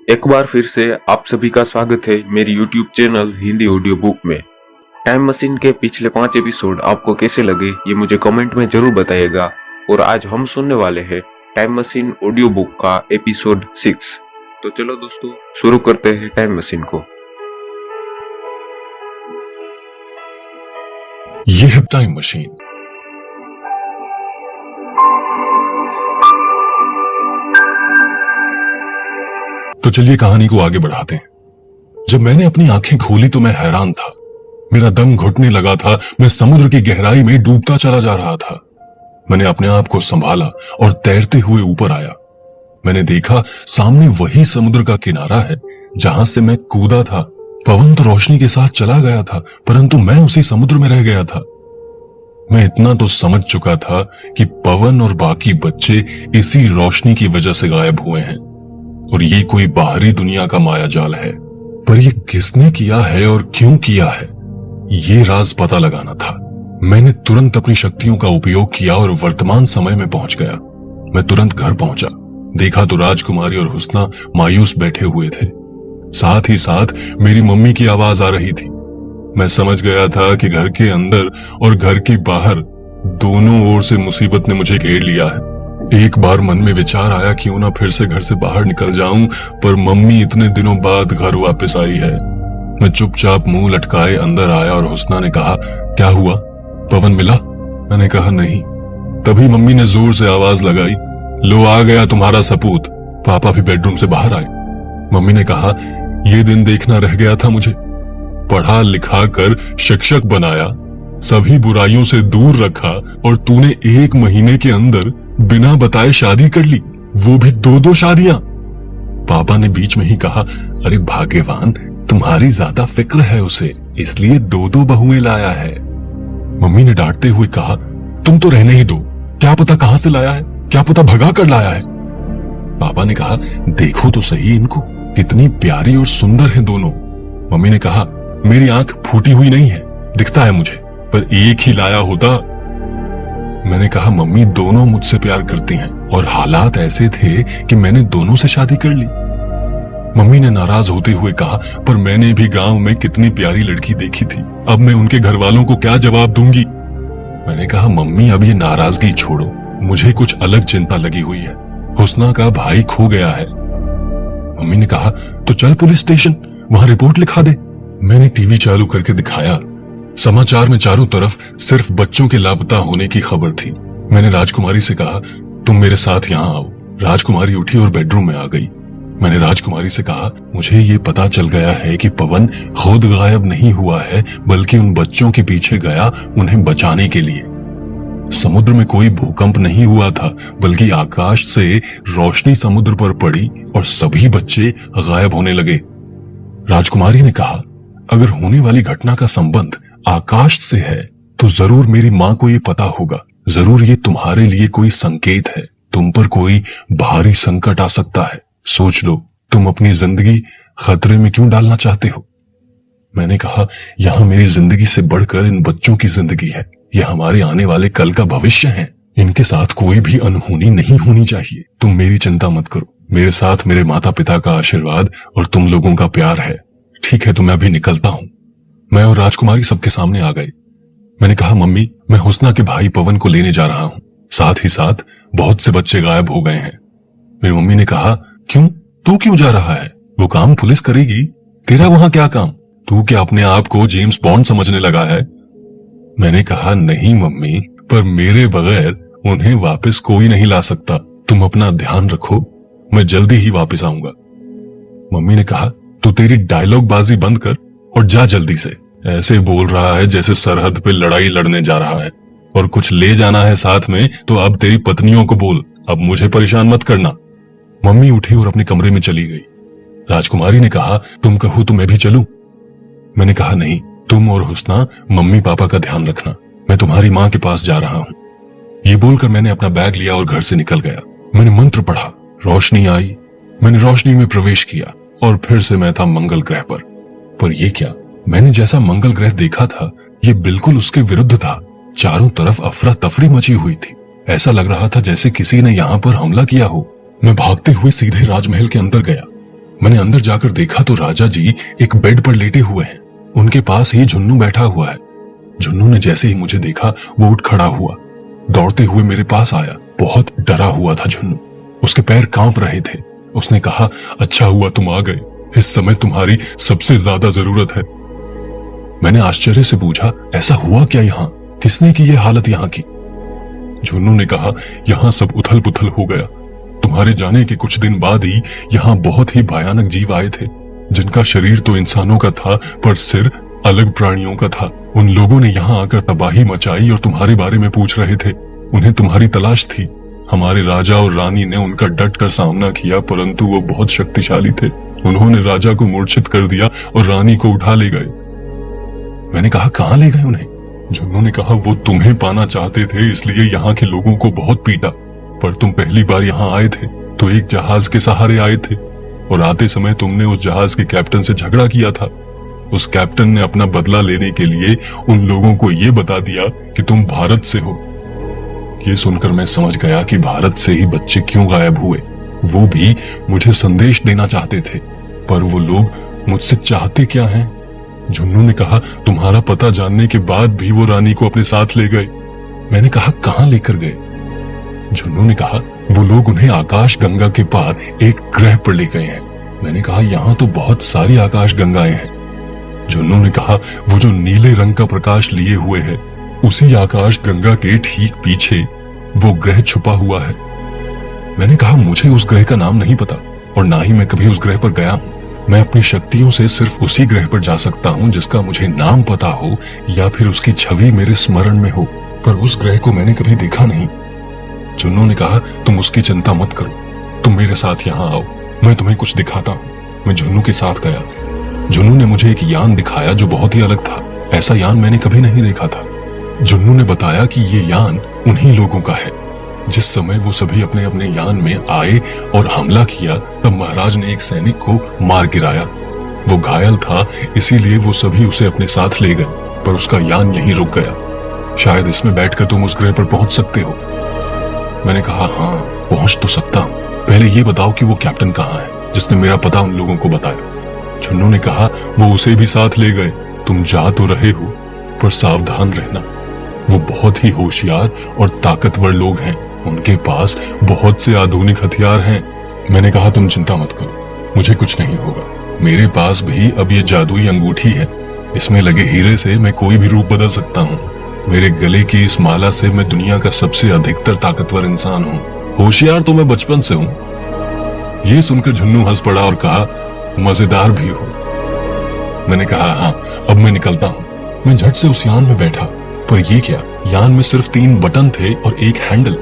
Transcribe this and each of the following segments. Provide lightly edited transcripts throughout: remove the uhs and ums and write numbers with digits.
एक बार फिर से आप सभी का स्वागत है मेरी YouTube channel Hindi audio book में। टाइम मशीन के पिछले 5 एपिसोड आपको कैसे लगे ये मुझे कमेंट में जरूर बताइएगा। और आज हम सुनने वाले हैं टाइम मशीन ऑडियो बुक का एपिसोड 6। तो चलो दोस्तों शुरू करते हैं टाइम मशीन को। ये है टाइम मशीन। तो चलिए कहानी को आगे बढ़ाते हैं। जब मैंने अपनी आंखें खोली तो मैं हैरान था। मेरा दम घुटने लगा था। मैं समुद्र की गहराई में डूबता चला जा रहा था। मैंने अपने आप को संभाला और तैरते हुए ऊपर आया। मैंने देखा सामने वही समुद्र का किनारा है जहां से मैं कूदा था। पवन तो रोशनी के साथ चला गया था, परंतु मैं उसी समुद्र में रह गया था। मैं इतना तो समझ चुका था कि पवन और बाकी बच्चे इसी रोशनी की वजह से गायब हुए हैं और ये कोई बाहरी दुनिया का माया जाल है। पर ये किसने किया है और क्यों किया है, ये राज पता लगाना था। मैंने तुरंत अपनी शक्तियों का उपयोग किया और वर्तमान समय में पहुंच गया। मैं तुरंत घर पहुंचा। देखा तो राजकुमारी और हुस्ना मायूस बैठे हुए थे। साथ ही साथ मेरी मम्मी की आवाज आ रही थी। मैं समझ गया था कि घर के अंदर और घर के बाहर दोनों ओर से मुसीबत ने मुझे घेर लिया है। एक बार मन में विचार आया क्यों ना फिर से घर से बाहर निकल जाऊं, पर मम्मी इतने दिनों बाद घर वापस आई है। मैं चुपचाप मुंह लटकाए अंदर आया और हुस्ना ने कहा, क्या हुआ, पवन मिला? मैंने कहा नहीं। तभी मम्मी ने जोर से आवाज लगाई, लो आ गया तुम्हारा सपूत। पापा भी बेडरूम से बाहर आए। मम्मी ने कहा, यह दिन देखना रह गया था मुझे। पढ़ा लिखा कर शिक्षक बनाया, सभी बुराइयों से दूर रखा और तूने 1 महीने के अंदर बिना बताए शादी कर ली, वो भी 2 शादियां। पापा ने बीच में ही कहा, अरे भाग्यवान, तुम्हारी ज्यादा फिक्र है उसे, इसलिए 2 बहुएं लाया है। मम्मी ने डांटते हुए कहा, तुम तो रहने ही दो, क्या पता कहां से लाया है, क्या पता भगा कर लाया है। पापा ने कहा, देखो तो सही इनको, कितनी प्यारी और सुंदर है दोनों। मम्मी ने कहा, मेरी आंख फूटी हुई नहीं है, दिखता है मुझे, पर एक ही लाया होता। मैंने कहा, मम्मी दोनों मुझसे प्यार करती हैं और हालात ऐसे थे कि मैंने दोनों से शादी कर ली। मम्मी ने नाराज होते हुए कहा, पर मैंने भी गांव में कितनी प्यारी लड़की देखी थी, अब मैं उनके घर वालों को क्या जवाब दूंगी। मैंने कहा, मम्मी अब ये नाराजगी छोड़ो, मुझे कुछ अलग चिंता लगी हुई है। हुस्ना का भाई खो गया है। मम्मी ने कहा, तो चल पुलिस स्टेशन, वहां रिपोर्ट लिखा दे। मैंने टीवी चालू करके दिखाया। समाचार में चारों तरफ सिर्फ बच्चों के लापता होने की खबर थी। मैंने राजकुमारी से कहा, तुम मेरे साथ यहां आओ। राजकुमारी उठी और बेडरूम में आ गई। मैंने राजकुमारी से कहा, मुझे ये पता चल गया है कि पवन खुद गायब नहीं हुआ है, बल्कि उन बच्चों के पीछे गया उन्हें बचाने के लिए। समुद्र में कोई भूकंप नहीं हुआ था, बल्कि आकाश से रोशनी समुद्र पर पड़ी और सभी बच्चे गायब होने लगे। राजकुमारी ने कहा, अगर होने वाली घटना का संबंध आकाश से है तो जरूर मेरी मां को ये पता होगा। जरूर ये तुम्हारे लिए कोई संकेत है, तुम पर कोई भारी संकट आ सकता है। सोच लो, तुम अपनी जिंदगी खतरे में क्यों डालना चाहते हो। मैंने कहा, यहां मेरी जिंदगी से बढ़कर इन बच्चों की जिंदगी है। ये हमारे आने वाले कल का भविष्य है। इनके साथ कोई भी अनहोनी नहीं होनी चाहिए। तुम मेरी चिंता मत करो, मेरे साथ मेरे माता पिता का आशीर्वाद और तुम लोगों का प्यार है। ठीक है, तो मैं अभी निकलता हूं। मैं और राजकुमारी सबके सामने आ गए। मैंने कहा, मम्मी, मैं हुस्ना के भाई पवन को लेने जा रहा हूं। साथ ही साथ बहुत से बच्चे गायब हो गए हैं। मेरी मम्मी ने कहा, क्यों, तू क्यों जा रहा है? वो काम पुलिस करेगी, तेरा वहां क्या काम? तू क्या अपने आप को जेम्स बॉन्ड समझने लगा है? मैंने कहा, नहीं मम्मी, पर मेरे बगैर उन्हें वापस कोई नहीं ला सकता। तुम अपना ध्यान रखो, मैं जल्दी ही वापस आऊंगा। मम्मी ने कहा, तू तेरी डायलॉग बाजी बंद कर और जा जल्दी से। ऐसे बोल रहा है जैसे सरहद पे लड़ाई लड़ने जा रहा है। और कुछ ले जाना है साथ में तो अब तेरी पत्नियों को बोल, अब मुझे परेशान मत करना। मम्मी उठी और अपने कमरे में चली गई। राजकुमारी ने कहा, तुम कहो तो मैं भी चलूं? मैंने कहा, नहीं, तुम और हुस्ना मम्मी पापा का ध्यान रखना, मैं तुम्हारी मां के पास जा रहा हूं। ये बोलकर मैंने अपना बैग लिया और घर से निकल गया। मैंने मंत्र पढ़ा, रोशनी आई, मैंने रोशनी में प्रवेश किया और फिर से मैं था मंगल ग्रह पर यह क्या, मैंने जैसा मंगल ग्रह देखा था ये बिल्कुल उसके विरुद्ध था। चारों तरफ अफरा तफरी मची हुई थी। ऐसा लग रहा था जैसे किसी ने यहाँ पर हमला किया हो। मैं भागते हुए सीधे राजमहल के अंदर गया। मैंने अंदर जाकर देखा तो राजा जी एक बेड पर लेटे हुए हैं। उनके पास ही झुन्नू बैठा हुआ है। झुन्नू ने जैसे ही मुझे देखा वो उठ खड़ा हुआ, दौड़ते हुए मेरे पास आया। बहुत डरा हुआ था झुन्नू, उसके पैर कांप रहे थे। उसने कहा, अच्छा हुआ तुम आ गए, इस समय तुम्हारी सबसे ज्यादा जरूरत है। मैंने आश्चर्य से पूछा, ऐसा हुआ क्या यहाँ, किसने की ये हालत यहाँ की? झुन्नू ने कहा, यहाँ सब उथल पुथल हो गया। तुम्हारे जाने के कुछ दिन बाद ही यहाँ बहुत ही भयानक जीव आए थे, जिनका शरीर तो इंसानों का था पर सिर अलग प्राणियों का था। उन लोगों ने यहाँ आकर तबाही मचाई और तुम्हारे बारे में पूछ रहे थे। उन्हें तुम्हारी तलाश थी। हमारे राजा और रानी ने उनका डट कर सामना किया, परंतु वो बहुत शक्तिशाली थे। उन्होंने राजा को मूर्छित कर दिया और रानी को उठा ले गए। मैंने कहा, कहाँ ले गए उन्हें? झुन्नू ने कहा, वो तुम्हें पाना चाहते थे, इसलिए यहाँ के लोगों को बहुत पीटा। पर तुम पहली बार यहाँ आए थे तो एक जहाज के सहारे आए थे, और आते समय तुमने उस जहाज के कैप्टन से झगड़ा किया था। उस कैप्टन ने अपना बदला लेने के लिए उन लोगों को ये बता दिया कि तुम भारत से हो। ये सुनकर मैं समझ गया कि भारत से ही बच्चे क्यों गायब हुए। वो भी मुझे संदेश देना चाहते थे, पर वो लोग मुझसे चाहते क्या हैं? झुन्नू ने कहा, तुम्हारा पता जानने के बाद भी वो रानी को अपने साथ ले गए। मैंने कहा, कहां लेकर गए? झुन्नू ने कहा, वो लोग उन्हें आकाश गंगा के पार एक ग्रह पर ले गए हैं। मैंने कहा, यहाँ तो बहुत सारी आकाश गंगाएं हैं। झुन्नू ने कहा, वो जो नीले रंग का प्रकाश लिए हुए है, उसी आकाश गंगा के ठीक पीछे वो ग्रह छुपा हुआ है। मैंने कहा, मुझे उस ग्रह का नाम नहीं पता और ना ही मैं कभी उस ग्रह पर गया हूं। मैं अपनी शक्तियों से सिर्फ उसी ग्रह पर जा सकता हूं जिसका मुझे नाम पता हो या फिर उसकी छवि मेरे स्मरण में हो, पर उस ग्रह को मैंने कभी देखा नहीं। झुन्नू ने कहा, तुम उसकी चिंता मत करो, तुम मेरे साथ यहाँ आओ, मैं तुम्हें कुछ दिखाता हूँ। मैं झुन्नू के साथ गया। झुन्नू ने मुझे एक यान दिखाया जो बहुत ही अलग था। ऐसा यान मैंने कभी नहीं देखा था। झुन्नू ने बताया कि ये यान उन्हीं लोगों का है। जिस समय वो सभी अपने अपने यान में आए और हमला किया, तब महाराज ने एक सैनिक को मार गिराया। वो घायल था, इसीलिए वो सभी उसे अपने साथ ले गए, पर उसका यान यहीं रुक गया। शायद इसमें बैठकर तुम उस ग्रह पर पहुंच सकते हो। मैंने कहा, हाँ, पहुंच तो सकता हूं। पहले ये बताओ कि वो कैप्टन कहाँ है जिसने मेरा पता उन लोगों को बताया। झुन्नू ने कहा, वो उसे भी साथ ले गए। तुम जा तो रहे हो, पर सावधान रहना। वो बहुत ही होशियार और ताकतवर लोग हैं। उनके पास बहुत से आधुनिक हथियार हैं। मैंने कहा, तुम चिंता मत करो, मुझे कुछ नहीं होगा। मेरे पास भी अब ये जादुई अंगूठी है। इसमें लगे हीरे से मैं कोई भी रूप बदल सकता हूँ। मेरे गले की इस माला से मैं दुनिया का सबसे अधिकतर ताकतवर इंसान हूँ। होशियार तो मैं बचपन से हूँ। ये सुनकर झुन्नू हंस पड़ा और कहा, मजेदार भी हो। मैंने कहा, हाँ, अब मैं निकलता हूँ। मैं झट से उस यान में बैठा, पर ये क्या, यान में सिर्फ 3 बटन थे और एक हैंडल।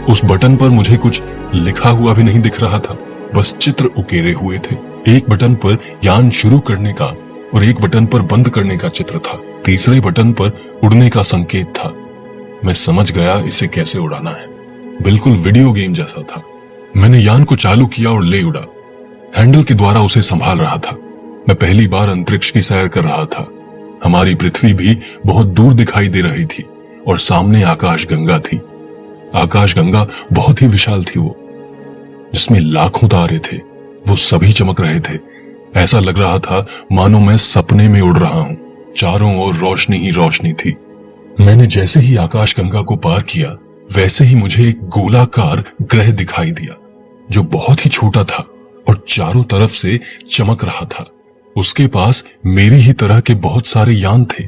उस बटन पर मुझे कुछ लिखा हुआ भी नहीं दिख रहा था, बस चित्र उकेरे हुए थे। एक बटन पर यान शुरू करने का और एक बटन पर बंद करने का चित्र था। तीसरे बटन पर उड़ने का संकेत था। मैं समझ गया इसे कैसे उड़ाना है। बिल्कुल वीडियो गेम जैसा था। मैंने यान को चालू किया और ले उड़ा। हैंडल के द्वारा उसे संभाल रहा था। मैं पहली बार अंतरिक्ष की सैर कर रहा था। हमारी पृथ्वी भी बहुत दूर दिखाई दे रही थी और सामने आकाश गंगा थी। आकाश गंगा बहुत ही विशाल थी, वो जिसमें लाखों तारे थे। वो सभी चमक रहे थे। ऐसा लग रहा था मानो मैं सपने में उड़ रहा हूं। चारों ओर रोशनी ही रोशनी थी। मैंने जैसे ही आकाश गंगा को पार किया, वैसे ही मुझे एक गोलाकार ग्रह दिखाई दिया जो बहुत ही छोटा था और चारों तरफ से चमक रहा था। उसके पास मेरी ही तरह के बहुत सारे यान थे,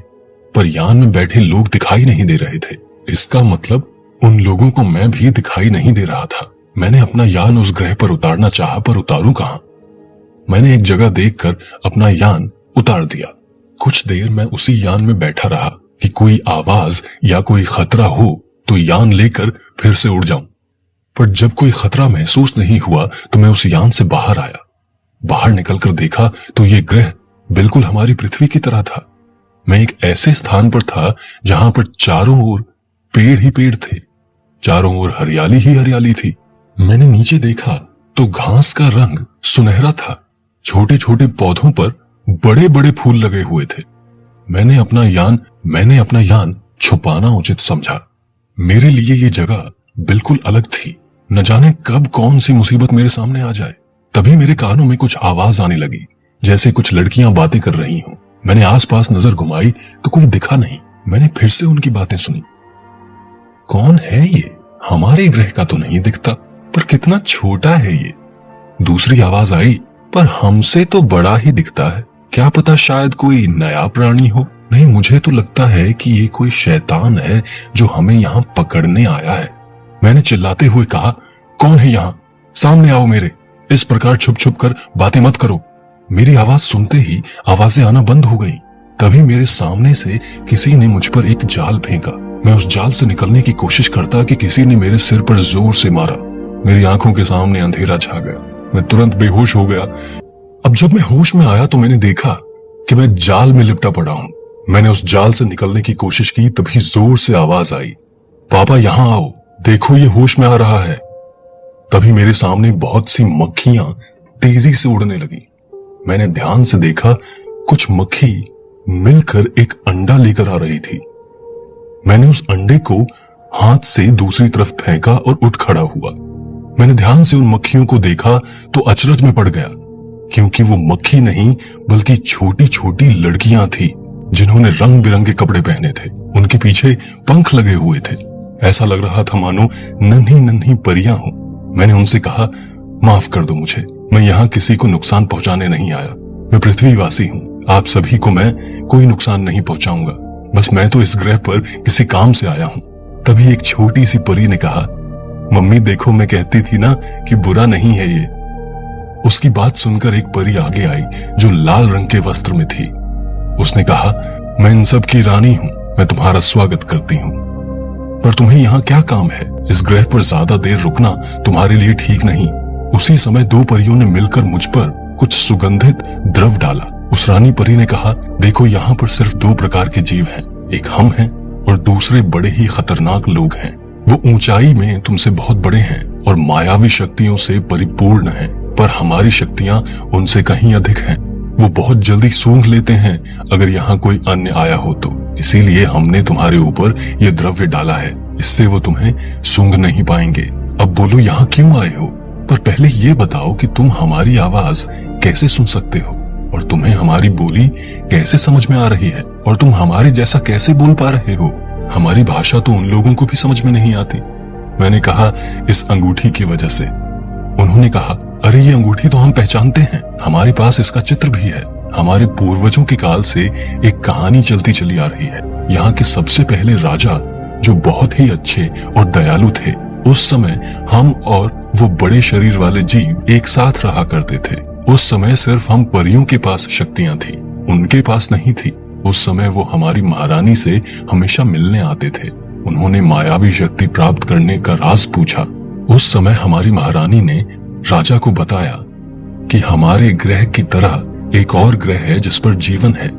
पर यान में बैठे लोग दिखाई नहीं दे रहे थे। इसका मतलब उन लोगों को मैं भी दिखाई नहीं दे रहा था। मैंने अपना यान उस ग्रह पर उतारना चाहा, पर उतारूं कहां? मैंने एक जगह देखकर अपना यान उतार दिया। कुछ देर मैं उसी यान में बैठा रहा कि कोई आवाज या कोई खतरा हो तो यान लेकर फिर से उड़ जाऊं। पर जब कोई खतरा महसूस नहीं हुआ तो मैं उस यान से बाहर आया। बाहर निकलकर देखा तो ये ग्रह बिल्कुल हमारी पृथ्वी की तरह था। मैं एक ऐसे स्थान पर था जहां पर चारों ओर पेड़ ही पेड़ थे, चारों ओर हरियाली ही हरियाली थी। मैंने नीचे देखा तो घास का रंग सुनहरा था। छोटे छोटे पौधों पर बड़े बड़े फूल लगे हुए थे। मैंने अपना यान छुपाना उचित समझा। मेरे लिए ये जगह बिल्कुल अलग थी। न जाने कब कौन सी मुसीबत मेरे सामने आ जाए। तभी मेरे कानों में कुछ आवाज आने लगी, जैसे कुछ लड़कियां बातें कर रही हों। मैंने आसपास नजर घुमाई तो कोई दिखा नहीं। मैंने फिर से उनकी बातें सुनी। कौन है ये? हमारे ग्रह का तो नहीं दिखता, पर कितना छोटा है ये। दूसरी आवाज आई, पर हमसे तो बड़ा ही दिखता है। क्या पता शायद कोई नया प्राणी हो। नहीं, मुझे तो लगता है कि ये कोई शैतान है जो हमें यहाँ पकड़ने आया है। मैंने चिल्लाते हुए कहा, कौन है यहाँ? सामने आओ मेरे। इस प्रकार छुप छुप कर बातें मत करो। मेरी आवाज सुनते ही आवाजें आना बंद हो गई। तभी मेरे सामने से किसी ने मुझ पर एक जाल फेंका। मैं उस जाल से निकलने की कोशिश करता कि किसी ने मेरे सिर पर जोर से मारा। मेरी आंखों के सामने अंधेरा छा गया। मैं तुरंत बेहोश हो गया। अब जब मैं होश में आया तो मैंने देखा कि मैं जाल में लिपटा पड़ा हूं। मैंने उस जाल से निकलने की कोशिश की, तभी जोर से आवाज आई, पापा यहां आओ, देखो ये होश में आ रहा है। तभी मेरे सामने बहुत सी मक्खियां तेजी से उड़ने लगी। मैंने ध्यान से देखा, कुछ मक्खी मिलकर एक अंडा लेकर आ रही थी। मैंने उस अंडे को हाथ से दूसरी तरफ फेंका और उठ खड़ा हुआ। मैंने ध्यान से उन मक्खियों को देखा तो अचरज में पड़ गया, क्योंकि वो मक्खी नहीं बल्कि छोटी छोटी लड़कियां थी जिन्होंने रंग बिरंगे कपड़े पहने थे। उनके पीछे पंख लगे हुए थे। ऐसा लग रहा था मानो नन्ही नन्ही परियां हों। मैंने उनसे कहा, माफ कर दो मुझे, मैं यहाँ किसी को नुकसान पहुंचाने नहीं आया। मैं पृथ्वीवासी हूँ, आप सभी को मैं कोई नुकसान नहीं पहुंचाऊंगा। बस मैं तो इस ग्रह पर किसी काम से आया हूँ। तभी एक छोटी सी परी ने कहा, मम्मी देखो, मैं कहती थी ना कि बुरा नहीं है ये। उसकी बात सुनकर एक परी आगे आई जो लाल रंग के वस्त्र में थी। उसने कहा, मैं इन सब की रानी हूँ, मैं तुम्हारा स्वागत करती हूँ। पर तुम्हें यहाँ क्या काम है? इस ग्रह पर ज्यादा देर रुकना तुम्हारे लिए ठीक नहीं। उसी समय दो परियों ने मिलकर मुझ पर कुछ सुगंधित द्रव डाला। उस रानी परी ने कहा, देखो यहाँ पर सिर्फ दो प्रकार के जीव हैं, एक हम हैं और दूसरे बड़े ही खतरनाक लोग हैं। वो ऊंचाई में तुमसे बहुत बड़े हैं और मायावी शक्तियों से परिपूर्ण हैं, पर हमारी शक्तियां उनसे कहीं अधिक हैं। वो बहुत जल्दी सूंघ लेते हैं अगर यहाँ कोई अन्य आया हो तो। इसीलिए हमने तुम्हारे ऊपर ये द्रव्य डाला है, इससे वो तुम्हें सूंघ नहीं पाएंगे। अब बोलो यहाँ क्यों आए हो? पर पहले ये बताओ कि तुम हमारी आवाज कैसे सुन सकते हो और तुम्हें हमारी बोली कैसे समझ में आ रही है और तुम हमारे जैसा कैसे बोल पा रहे हो? हमारी भाषा तो उन लोगों को भी समझ में नहीं आती। मैंने कहा, इस अंगूठी की वजह से। उन्होंने कहा, अरे ये अंगूठी तो हम पहचानते हैं, हमारे पास इसका चित्र भी है। हमारे पूर्वजों के काल से एक कहानी चलती चली आ रही है। यहाँ के सबसे पहले राजा जो बहुत ही अच्छे और दयालु थे, उस समय हम और वो बड़े शरीर वाले जीव एक साथ रहा करते थे। उस समय सिर्फ हम परियों के पास शक्तियां थी, उनके पास नहीं थी। उस समय वो हमारी महारानी से हमेशा मिलने आते थे। उन्होंने मायावी शक्ति प्राप्त करने का राज पूछा। उस समय हमारी महारानी ने राजा को बताया कि हमारे ग्रह की तरह एक और ग्रह है जिस पर जीवन है।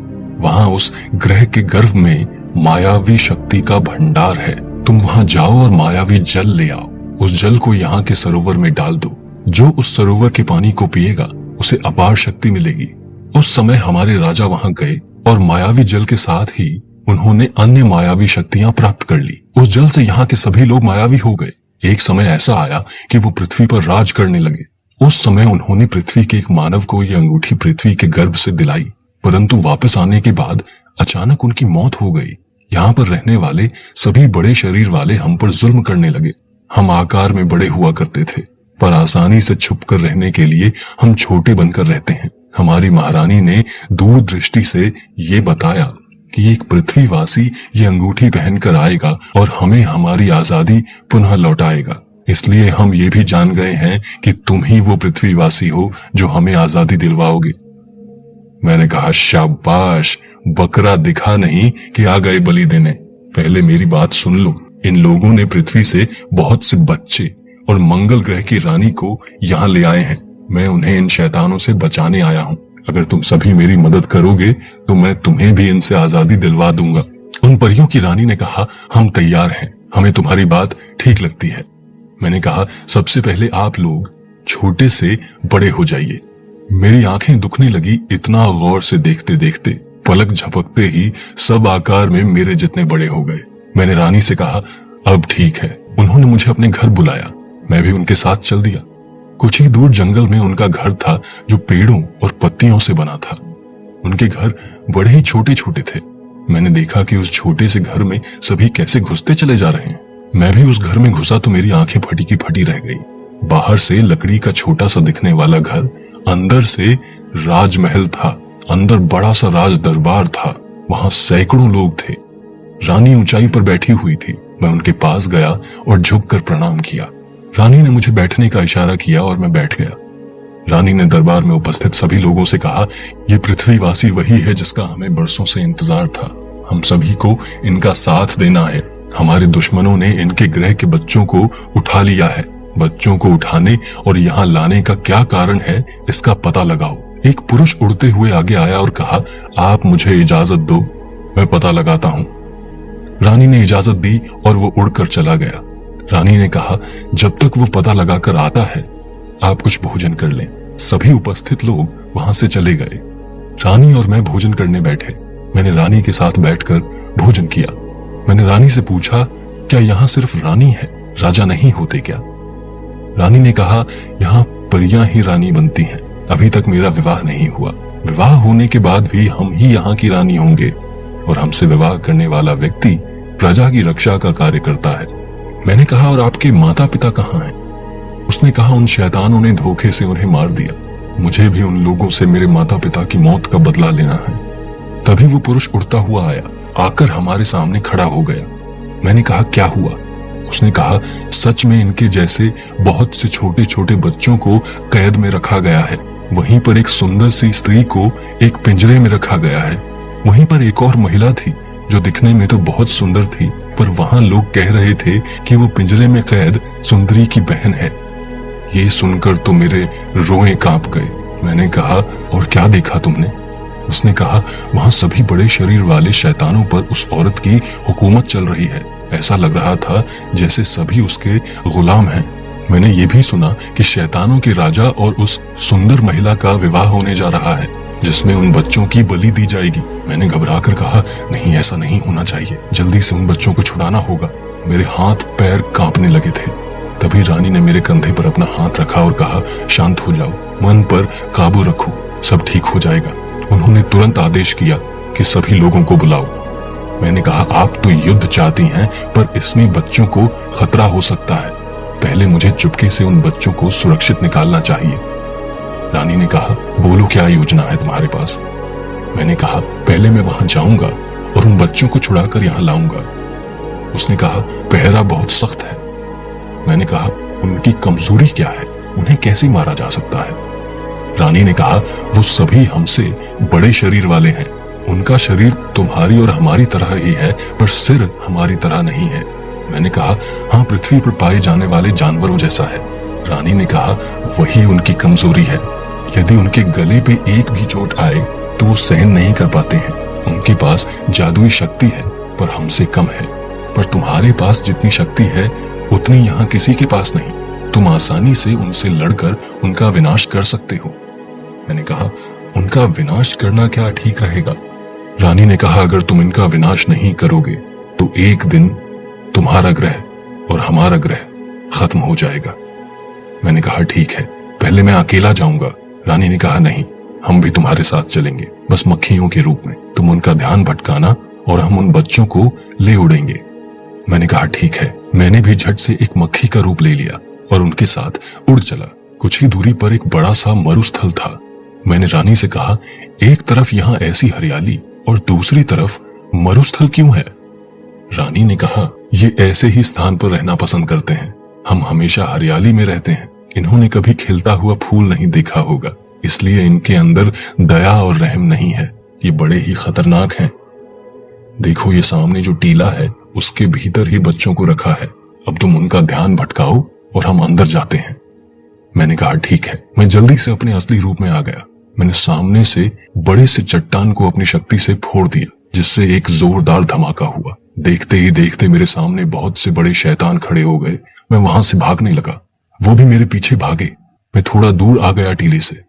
वहां उस ग्रह के गर्भ में मायावी शक्ति का भंडार है। तुम वहां जाओ और मायावी जल ले आओ। उस जल को यहाँ के सरोवर में डाल दो। जो उस सरोवर के पानी को पिएगा उसे अपार शक्ति मिलेगी। उस समय हमारे राजा वहां गए और मायावी जल के साथ ही उन्होंने अन्य मायावी शक्तियां प्राप्त कर ली। उस जल से यहाँ के सभी लोग मायावी हो गए। एक समय ऐसा आया कि वो पृथ्वी पर राज करने लगे। उस समय उन्होंने पृथ्वी के एक मानव को यह अंगूठी पृथ्वी के गर्भ से दिलाई, परंतु वापस आने के बाद अचानक उनकी मौत हो गई। यहाँ पर रहने वाले सभी बड़े शरीर वाले हम पर जुल्म करने लगे। हम आकार में बड़े हुआ करते थे, पर आसानी से छुप कर रहने के लिए हम छोटे बनकर रहते हैं। हमारी महारानी ने दूरदृष्टि से ये बताया कि एक पृथ्वीवासी ये अंगूठी पहनकर आएगा और हमें हमारी आजादी पुनः लौटाएगा। इसलिए हम ये भी जान गए हैं कि तुम ही वो पृथ्वीवासी हो जो हमें आजादी दिलवाओगे। मैंने कहा, शाबाश, बकरा दिखा नहीं कि आ गए बलि देने। पहले मेरी बात सुन लो। इन लोगों ने पृथ्वी से बहुत से बच्चे और मंगल ग्रह की रानी को यहाँ ले आए हैं। मैं उन्हें इन शैतानों से बचाने आया हूँ। अगर तुम सभी मेरी मदद करोगे तो मैं तुम्हें भी इनसे आजादी दिलवा दूंगा। उन परियों की रानी ने कहा, हम तैयार हैं, हमें तुम्हारी बात ठीक लगती है। मैंने कहा, सबसे पहले आप लोग छोटे से बड़े हो जाइए। मेरी आंखें दुखने लगी। इतना गौर से देखते देखते पलक झपकते ही सब आकार में मेरे जितने बड़े हो गए। मैंने रानी से कहा, अब ठीक है। उन्होंने मुझे अपने घर बुलाया। मैं भी उनके साथ चल दिया। कुछ ही दूर जंगल में उनका घर था जो पेड़ों और पत्तियों से बना था। उनके घर बड़े ही छोटे छोटे थे। मैंने देखा कि उस छोटे से घर में सभी कैसे घुसते चले जा रहे हैं। मैं भी उस घर में घुसा तो मेरी आंखें फटी की फटी रह गई। बाहर से लकड़ी का छोटा सा दिखने वाला घर, अंदर से राजमहल था। अंदर बड़ा सा राज दरबार था। वहां सैकड़ों लोग थे। रानी ऊंचाई पर बैठी हुई थी। मैं उनके पास गया और झुककर प्रणाम किया। रानी ने मुझे बैठने का इशारा किया और मैं बैठ गया। रानी ने दरबार में उपस्थित सभी लोगों से कहा, ये पृथ्वीवासी वही है जिसका हमें बरसों से इंतजार था। हम सभी को इनका साथ देना है। हमारे दुश्मनों ने इनके ग्रह के बच्चों को उठा लिया है। बच्चों को उठाने और यहाँ लाने का क्या कारण है, इसका पता लगाओ। एक पुरुष उड़ते हुए आगे आया और कहा, आप मुझे इजाजत दो, मैं पता लगाता हूँ। रानी ने इजाजत दी और वो उड़कर चला गया। रानी ने कहा, जब तक वो पता लगाकर आता है आप कुछ भोजन कर लें। सभी उपस्थित लोग वहां से चले गए। रानी और मैं भोजन करने बैठे। मैंने रानी के साथ बैठकर भोजन किया। मैंने रानी से पूछा, क्या यहाँ सिर्फ रानी है, राजा नहीं होते क्या? रानी ने कहा, यहाँ परियां ही रानी बनती हैं। अभी तक मेरा विवाह नहीं हुआ। विवाह होने के बाद भी हम ही यहाँ की रानी होंगे और हमसे विवाह करने वाला व्यक्ति प्रजा की रक्षा का कार्य करता है। मैंने कहा, और आपके माता पिता कहाँ हैं? उसने कहा, उन शैतानों ने धोखे से उन्हें मार दिया। मुझे भी उन लोगों से मेरे माता पिता की मौत का बदला लेना है। तभी वो पुरुष उड़ता हुआ आया, आकर हमारे सामने खड़ा हो गया। मैंने कहा, क्या हुआ? उसने कहा, सच में इनके जैसे बहुत से छोटे छोटे बच्चों को कैद में रखा गया है। वहीं पर एक सुंदर सी स्त्री को एक पिंजरे में रखा गया है। वहीं पर एक और महिला थी जो दिखने में तो बहुत सुंदर थी, पर वहां लोग कह रहे थे कि वो पिंजरे में कैद सुंदरी की बहन है। ये सुनकर तो मेरे रोए कांप गए। मैंने कहा, और क्या देखा तुमने? उसने कहा, वहां सभी बड़े शरीर वाले शैतानों पर उस औरत की हुकूमत चल रही है। ऐसा लग रहा था जैसे सभी उसके गुलाम हैं। मैंने ये भी सुना कि शैतानों के राजा और उस सुंदर महिला का विवाह होने जा रहा है, जिसमें उन बच्चों की बलि दी जाएगी। मैंने घबराकर कहा, नहीं, ऐसा नहीं होना चाहिए। जल्दी से उन बच्चों को छुड़ाना होगा। मेरे हाथ पैर कांपने लगे थे। तभी रानी ने मेरे कंधे पर अपना हाथ रखा और कहा, शांत हो जाओ, मन पर काबू रखो, सब ठीक हो जाएगा। उन्होंने तुरंत आदेश किया कि सभी लोगों को बुलाओ। मैंने कहा, आप तो युद्ध चाहती हैं, पर इसमें बच्चों को खतरा हो सकता है। पहले मुझे चुपके से उन बच्चों को सुरक्षित निकालना चाहिए। रानी ने कहा, बोलो क्या योजना है तुम्हारे पास? मैंने कहा, पहले मैं वहां जाऊंगा और उन बच्चों को छुड़ाकर यहाँ लाऊंगा। उसने कहा, पहरा बहुत सख्त है। मैंने कहा, उनकी कमजोरी क्या है, उन्हें कैसे मारा जा सकता है? रानी ने कहा, वो सभी हमसे बड़े शरीर वाले हैं। उनका शरीर तुम्हारी और हमारी तरह ही है, पर सिर हमारी तरह नहीं है। मैंने कहा, हाँ, पृथ्वी पर पाए जाने वाले जानवरों जैसा है। रानी ने कहा, वही उनकी कमजोरी है। यदि उनके गले पे एक भी चोट आए तो वो सहन नहीं कर पाते हैं। उनके पास जादुई शक्ति है, पर हमसे कम है। पर तुम्हारे पास जितनी शक्ति है उतनी यहाँ किसी के पास नहीं। तुम आसानी से उनसे लड़कर उनका विनाश कर सकते हो। मैंने कहा, उनका विनाश करना क्या ठीक रहेगा? रानी ने कहा, अगर तुम इनका विनाश नहीं करोगे तो एक दिन तुम्हारा ग्रह और हमारा ग्रह खत्म हो जाएगा। मैंने कहा, ठीक है, पहले मैं अकेला जाऊंगा। रानी ने कहा, नहीं, हम भी तुम्हारे साथ चलेंगे, बस मक्खियों के रूप में। तुम उनका ध्यान भटकाना और हम उन बच्चों को ले उड़ेंगे। मैंने कहा, ठीक है। मैंने भी झट से एक मक्खी का रूप ले लिया और उनके साथ उड़ चला। कुछ ही दूरी पर एक बड़ा सा मरुस्थल था। मैंने रानी से कहा, एक तरफ यहाँ ऐसी हरियाली और दूसरी तरफ मरुस्थल क्यों है? रानी ने कहा, ये ऐसे ही स्थान पर रहना पसंद करते हैं। हम हमेशा हरियाली में रहते हैं। इन्होंने कभी खिलता हुआ फूल नहीं देखा होगा, इसलिए इनके अंदर दया और रहम नहीं है। ये बड़े ही खतरनाक हैं। देखो, ये सामने जो टीला है उसके भीतर ही बच्चों को रखा है। अब तुम उनका ध्यान भटकाओ और हम अंदर जाते हैं। मैंने कहा, ठीक है। मैं जल्दी से अपने असली रूप में आ गया। मैंने सामने से बड़े से चट्टान को अपनी शक्ति से फोड़ दिया, जिससे एक जोरदार धमाका हुआ। देखते ही देखते मेरे सामने बहुत से बड़े शैतान खड़े हो गए। मैं वहां से भागने लगा, वो भी मेरे पीछे भागे। मैं थोड़ा दूर आ गया टीले से।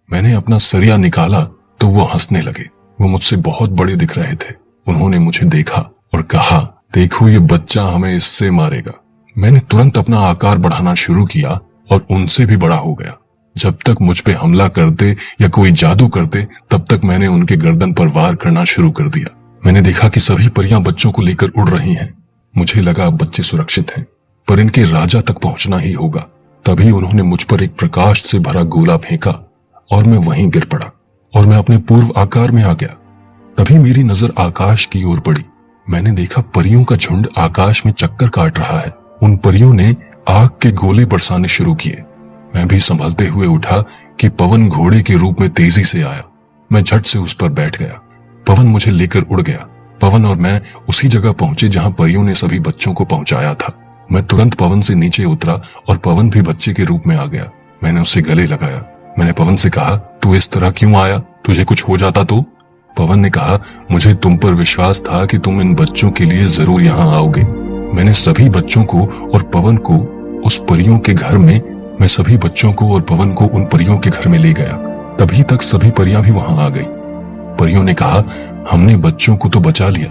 मैंने अपना सरिया निकाला तो वो हंसने लगे। वो मुझसे बहुत बड़े दिख रहे थे। उन्होंने मुझे देखा और कहा, देखो, ये बच्चा हमें इससे मारेगा। मैंने तुरंत अपना आकार बढ़ाना शुरू किया और उनसे भी बड़ा हो गया। जब तक मुझ पे हमला करते या कोई जादू करते, तब तक मैंने उनके गर्दन पर वार करना शुरू कर दिया। मैंने देखा कि सभी परियां बच्चों को लेकर उड़ रही हैं। मुझे लगा अब बच्चे सुरक्षित हैं, पर इनके राजा तक पहुंचना ही होगा। तभी उन्होंने मुझ पर एक प्रकाश से भरा गोला फेंका और मैं वहीं गिर पड़ा और मैं अपने पूर्व आकार में आ गया। तभी मेरी नजर आकाश की ओर पड़ी। मैंने देखा परियों का झुंड आकाश में चक्कर काट रहा है। उन परियों ने आग के गोले बरसाने शुरू किए। मैं भी संभलते हुए उठा कि पवन घोड़े के रूप में तेजी से आया। मैं झट से उस पर बैठ गया। पवन मुझे लेकर उड़ गया। पवन और मैं उसी जगह पहुंचे जहां परियों ने सभी बच्चों को पहुंचाया था। मैं तुरंत पवन से नीचे उतरा और पवन भी बच्चे के रूप में आ गया। मैंने उससे गले लगाया। मैंने पवन से कहा, तू इस तरह क्यों आया? तुझे कुछ हो जाता तो? पवन ने कहा, मुझे तुम पर विश्वास था कि तुम इन बच्चों के लिए जरूर यहाँ आओगे। मैंने सभी बच्चों को और पवन को उस परियों के घर में मैं सभी बच्चों को और पवन को उन परियों के घर में ले गया। तभी तक सभी परियां भी वहां आ गई। परियों ने कहा, हमने बच्चों को तो बचा लिया,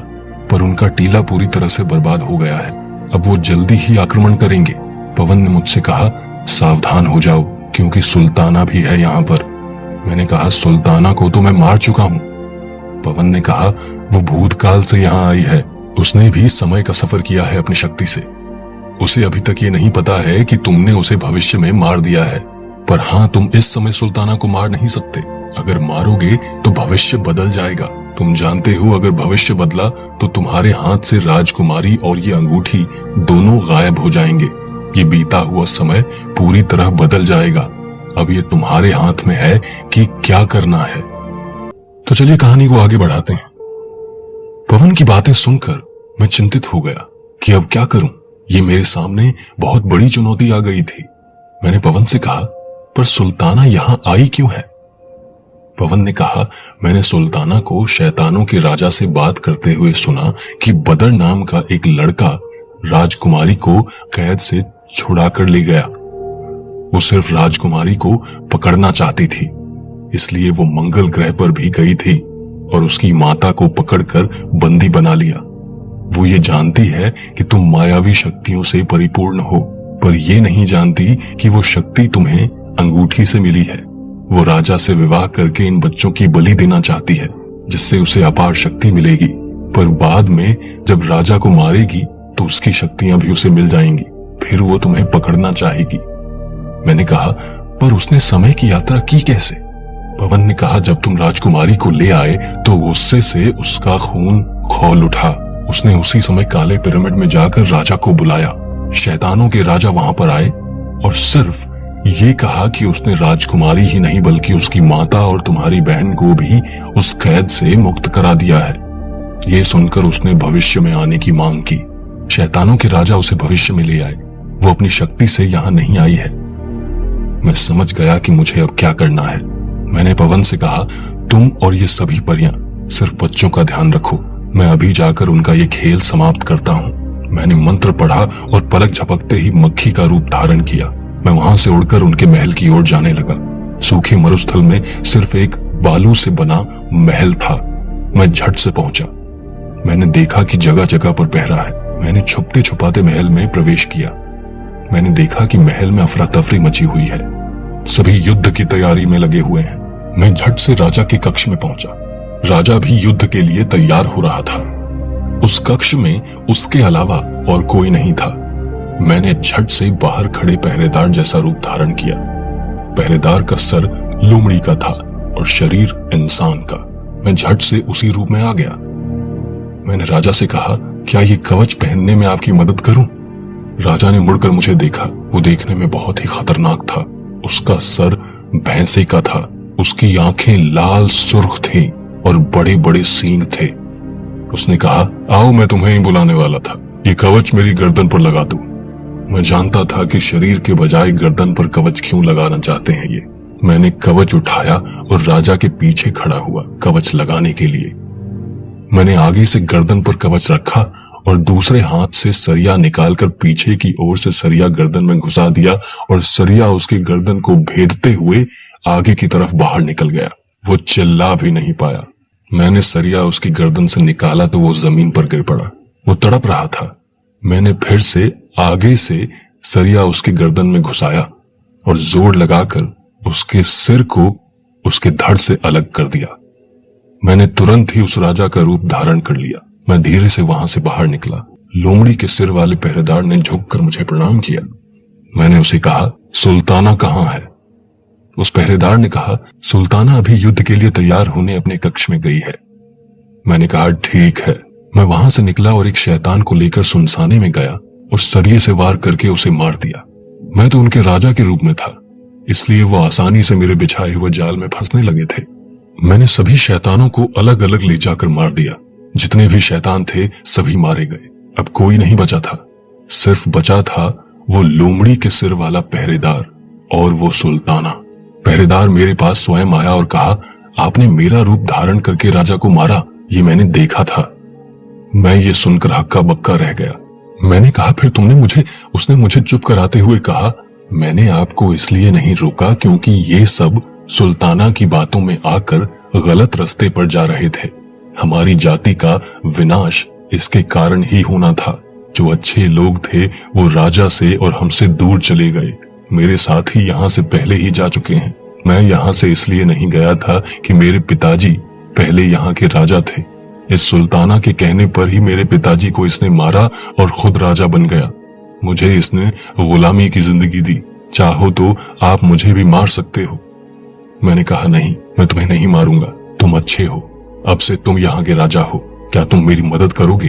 पर उनका टीला पूरी तरह से बर्बाद हो गया है। अब वो जल्दी ही आक्रमण करेंगे। पवन ने मुझसे कहा, सावधान हो जाओ, क्योंकि सुल्ताना भी है यहाँ पर। मैंने कहा, सुल्ताना को तो मैं मार चुका हूँ। पवन ने कहा, वो भूतकाल से यहाँ आई है। उसने भी समय का सफर किया है अपनी शक्ति से। उसे अभी तक ये नहीं पता है कि तुमने उसे भविष्य में मार दिया है, पर हाँ, तुम इस समय सुल्ताना को मार नहीं सकते। अगर मारोगे तो भविष्य बदल जाएगा। तुम जानते हो, अगर भविष्य बदला तो तुम्हारे हाथ से राजकुमारी और ये अंगूठी दोनों गायब हो जाएंगे। ये बीता हुआ समय पूरी तरह बदल जाएगा। अब ये तुम्हारे हाथ में है कि क्या करना है। तो चलिए कहानी को आगे बढ़ाते हैं। पवन की बातें सुनकर मैं चिंतित हो गया कि अब क्या करूं। ये मेरे सामने बहुत बड़ी चुनौती आ गई थी। मैंने पवन से कहा, पर सुल्ताना यहां आई क्यों है? पवन ने कहा, मैंने सुल्ताना को शैतानों के राजा से बात करते हुए सुना कि बदर नाम का एक लड़का राजकुमारी को कैद से छुड़ा कर ले गया। वो सिर्फ राजकुमारी को पकड़ना चाहती थी, इसलिए वो मंगल ग्रह पर भी गई थी और उसकी माता को पकड़कर बंदी बना लिया। वो ये जानती है कि तुम मायावी शक्तियों से परिपूर्ण हो, पर ये नहीं जानती कि वो शक्ति तुम्हें अंगूठी से मिली है। वो राजा से विवाह करके इन बच्चों की बलि देना चाहती है, जिससे उसे अपार शक्ति मिलेगी, पर बाद में जब राजा को मारेगी तो उसकी शक्तियां भी उसे मिल जाएंगी। फिर वो तुम्हें पकड़ना चाहेगी। मैंने कहा, पर उसने समय की यात्रा की कैसे? पवन ने कहा, जब तुम राजकुमारी को ले आए तो गुस्से से उसका खून खौल उठा। उसने उसी समय काले पिरामिड में जाकर राजा को बुलाया। शैतानों के राजा वहां पर आए और सिर्फ ये कहा कि उसने राजकुमारी ही नहीं बल्कि उसकी माता और तुम्हारी बहन को भी उस कैद से मुक्त करा दिया है। ये सुनकर उसने भविष्य में आने की मांग की। शैतानों के राजा उसे भविष्य में ले आए। वो अपनी शक्ति से यहाँ नहीं आई है। मैं समझ गया कि मुझे अब क्या करना है। मैंने पवन से कहा, तुम और ये सभी परियां सिर्फ बच्चों का ध्यान रखो। मैं अभी जाकर उनका ये खेल समाप्त करता हूँ। मैंने मंत्र पढ़ा और पलक झपकते ही मक्खी का रूप धारण किया। मैं वहां से उड़कर उनके महल की ओर जाने लगा। सूखे मरुस्थल में सिर्फ एक बालू से बना महल था। मैं झट से पहुंचा। मैंने देखा कि जगह जगह पर पहरा है। मैंने छुपते छुपाते महल में प्रवेश किया। मैंने देखा कि महल में अफरा तफरी मची हुई है। सभी युद्ध की तैयारी में लगे हुए हैं। मैं झट से राजा के कक्ष में पहुंचा। राजा भी युद्ध के लिए तैयार हो रहा था। उस कक्ष में उसके अलावा और कोई नहीं था। मैंने झट से बाहर खड़े पहरेदार जैसा रूप धारण किया। पहरेदार का सर लोमड़ी का था और शरीर इंसान का। मैं झट से उसी रूप में आ गया। मैंने राजा से कहा, क्या ये कवच पहनने में आपकी मदद करूं? राजा ने मुड़कर मुझे देखा। वो देखने में बहुत ही खतरनाक था। उसका सर भैंसे का था। उसकी आंखें लाल सुर्ख थीं और बड़े बड़े सींग थे। उसने कहा, आओ, मैं तुम्हें ही बुलाने वाला था। ये कवच मेरी गर्दन पर लगा दो। मैं जानता था कि शरीर के बजाय गर्दन पर कवच क्यों लगाना चाहते हैं ये। मैंने कवच उठाया और राजा के पीछे खड़ा हुआ कवच लगाने के लिए। मैंने आगे से गर्दन पर कवच रखा और दूसरे हाथ से सरिया निकालकर पीछे की ओर से सरिया गर्दन में घुसा दिया और सरिया उसकी गर्दन को भेदते हुए आगे की तरफ बाहर निकल गया। वो चिल्ला भी नहीं पाया। मैंने सरिया उसकी गर्दन से निकाला तो वो जमीन पर गिर पड़ा। वो तड़प रहा था। मैंने फिर से आगे से सरिया उसकी गर्दन में घुसाया। और जोर लगाकर उसके सिर को उसके धड़ से अलग कर दिया। मैंने तुरंत ही उस राजा का रूप धारण कर लिया। मैं धीरे से वहां से बाहर निकला। लोमड़ी के सिर वाले पहरेदार ने झुककर मुझे प्रणाम किया। मैंने उसे कहा, सुल्ताना कहाँ है? उस पहरेदार ने कहा, सुल्ताना अभी युद्ध के लिए तैयार होने अपने कक्ष में गई है। मैंने कहा, ठीक है। मैं वहां से निकला और एक शैतान को लेकर सुनसाने में गया और सरिये से वार करके उसे मार दिया। मैं तो उनके राजा के रूप में था, इसलिए वो आसानी से मेरे बिछाए हुए जाल में फंसने लगे थे। मैंने सभी शैतानों को अलग अलग ले जाकर मार दिया। जितने भी शैतान थे सभी मारे गए। अब कोई नहीं बचा था। सिर्फ बचा था वो लोमड़ी के सिर वाला पहरेदार और वो सुल्ताना। पहरेदार मेरे पास स्वयं आया और कहा, आपने मेरा रूप धारण करके राजा को मारा, ये मैंने देखा था। मैं ये सुनकर हक्का बक्का रह गया। मैंने कहा, फिर तुमने मुझे? उसने मुझे चुप कराते हुए कहा, मैंने आपको इसलिए नहीं रोका क्योंकि ये सब सुल्ताना की बातों में आकर गलत रास्ते पर जा रहे थे। हमारी जाति का विनाश इसके कारण ही होना था। जो अच्छे लोग थे वो राजा से और हमसे दूर चले गए। मेरे साथी यहाँ से पहले ही जा चुके हैं। मैं यहाँ से इसलिए नहीं गया था कि मेरे पिताजी पहले यहाँ के राजा थे। इस सुल्ताना के कहने पर ही मेरे पिताजी को इसने मारा और खुद राजा बन गया। मुझे इसने गुलामी की जिंदगी दी। चाहो तो आप मुझे भी मार सकते हो। मैंने कहा, नहीं, मैं तुम्हें नहीं मारूंगा। तुम अच्छे हो। अब से तुम यहाँ के राजा हो। क्या तुम मेरी मदद करोगे?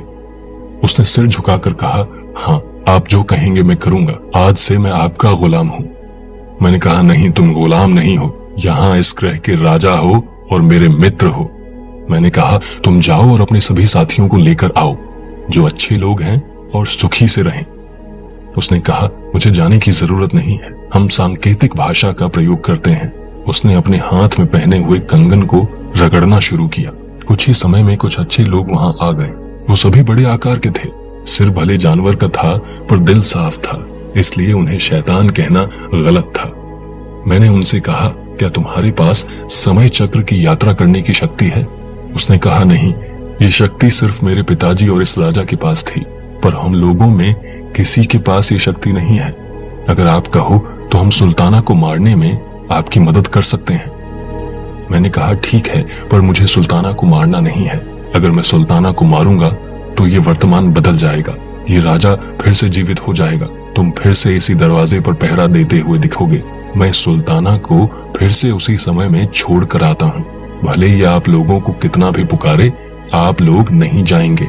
उसने सिर झुकाकर कहा, हाँ, आप जो कहेंगे मैं करूंगा। आज से मैं आपका गुलाम हूं। मैंने कहा, नहीं, तुम गुलाम नहीं हो। यहाँ इस ग्रह के राजा हो और मेरे मित्र हो। मैंने कहा, तुम जाओ और अपने सभी साथियों को लेकर आओ जो अच्छे लोग हैं और सुखी से रहें। उसने कहा, मुझे जाने की जरूरत नहीं है, हम सांकेतिक भाषा का प्रयोग करते हैं। उसने अपने हाथ में पहने हुए कंगन को रगड़ना शुरू किया। कुछ ही समय में कुछ अच्छे लोग वहां आ गए। वो सभी बड़े आकार के थे। सिर भले जानवर का था पर दिल साफ था, इसलिए उन्हें शैतान कहना गलत था। मैंने उनसे कहा, क्या तुम्हारे पास समय चक्र की यात्रा करने की शक्ति है? उसने कहा, नहीं, ये शक्ति सिर्फ मेरे पिताजी और इस राजा के पास थी, पर हम लोगों में किसी के पास ये शक्ति नहीं है। अगर आप कहो तो हम सुल्ताना को मारने में आपकी मदद कर सकते हैं। मैंने कहा, ठीक है, पर मुझे सुल्ताना को मारना नहीं है। अगर मैं सुल्ताना को मारूंगा तो ये वर्तमान बदल जाएगा। ये राजा फिर से जीवित हो जाएगा। तुम फिर से इसी दरवाजे पर पहरा देते हुए दिखोगे। मैं सुल्ताना को फिर से उसी समय में छोड़ कर आता हूँ। भले ही आप लोगों को कितना भी पुकारे, आप लोग नहीं जाएंगे।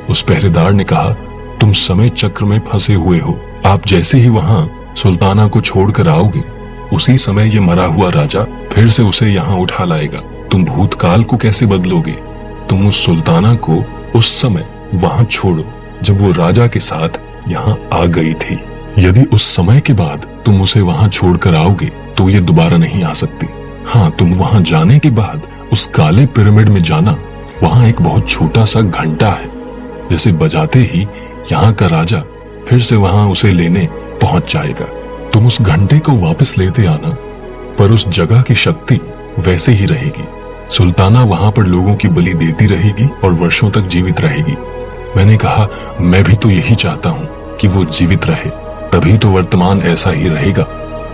उस पहरेदार ने कहा, तुम समय चक्र में फंसे हुए हो। आप जैसे ही वहां सुल्ताना को छोड़कर आओगे, उसी समय ये मरा हुआ राजा फिर से उसे यहाँ उठा लाएगा। तुम भूतकाल को कैसे बदलोगे? तुम उस सुल्ताना को उस समय वहां छोड़ो जब वो राजा के साथ यहाँ आ गई थी। यदि उस समय के बाद तुम उसे वहां छोड़कर आओगे तो ये दोबारा नहीं आ सकती। हाँ, तुम वहां जाने के बाद उस काले पिरामिड में जाना। वहां एक बहुत छोटा सा घंटा है, जिसे बजाते ही यहाँ का राजा फिर से वहां उसे लेने पहुंच जाएगा। तुम उस घंटे को वापस लेते आना, पर उस जगह की शक्ति वैसे ही रहेगी। सुल्ताना वहां पर लोगों की बलि देती रहेगी और वर्षों तक जीवित रहेगी। मैंने कहा, मैं भी तो यही चाहता हूँ कि वो जीवित रहे, तभी तो वर्तमान ऐसा ही रहेगा।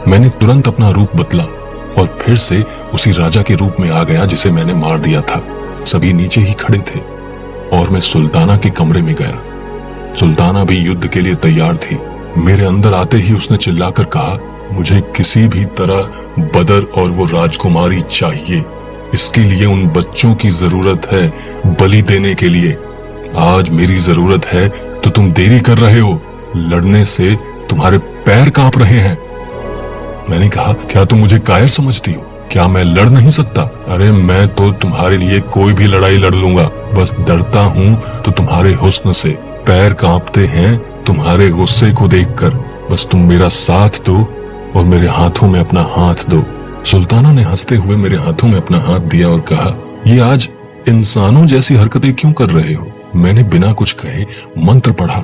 मैंने तुरंत अपना रूप बदला और फिर से उसी राजा के रूप में आ गया जिसे मैंने मार दिया था। सभी नीचे ही खड़े थे और मैं सुल्ताना के कमरे में गया। सुल्ताना भी युद्ध के लिए तैयार थी। मेरे अंदर आते ही उसने चिल्लाकर कहा, मुझे किसी भी तरह बदर और वो राजकुमारी चाहिए। इसके लिए उन बच्चों की जरूरत है बलि देने के लिए। आज मेरी जरूरत है तो तुम देरी कर रहे हो। लड़ने से तुम्हारे पैर कांप रहे हैं। मैंने कहा, क्या तुम मुझे कायर समझती हो? क्या मैं लड़ नहीं सकता? अरे मैं तो तुम्हारे लिए कोई भी लड़ाई लड़ लूंगा। बस डरता हूँ तो तुम्हारे हुस्न से। पैर कांपते हैं तुम्हारे गुस्से को देखकर। बस तुम मेरा साथ दो और मेरे हाथों में अपना हाथ दो। सुल्ताना ने हंसते हुए मेरे हाथों में अपना हाथ दिया और कहा, ये आज इंसानों जैसी हरकतें क्यों कर रहे हो? मैंने बिना कुछ कहे मंत्र पढ़ा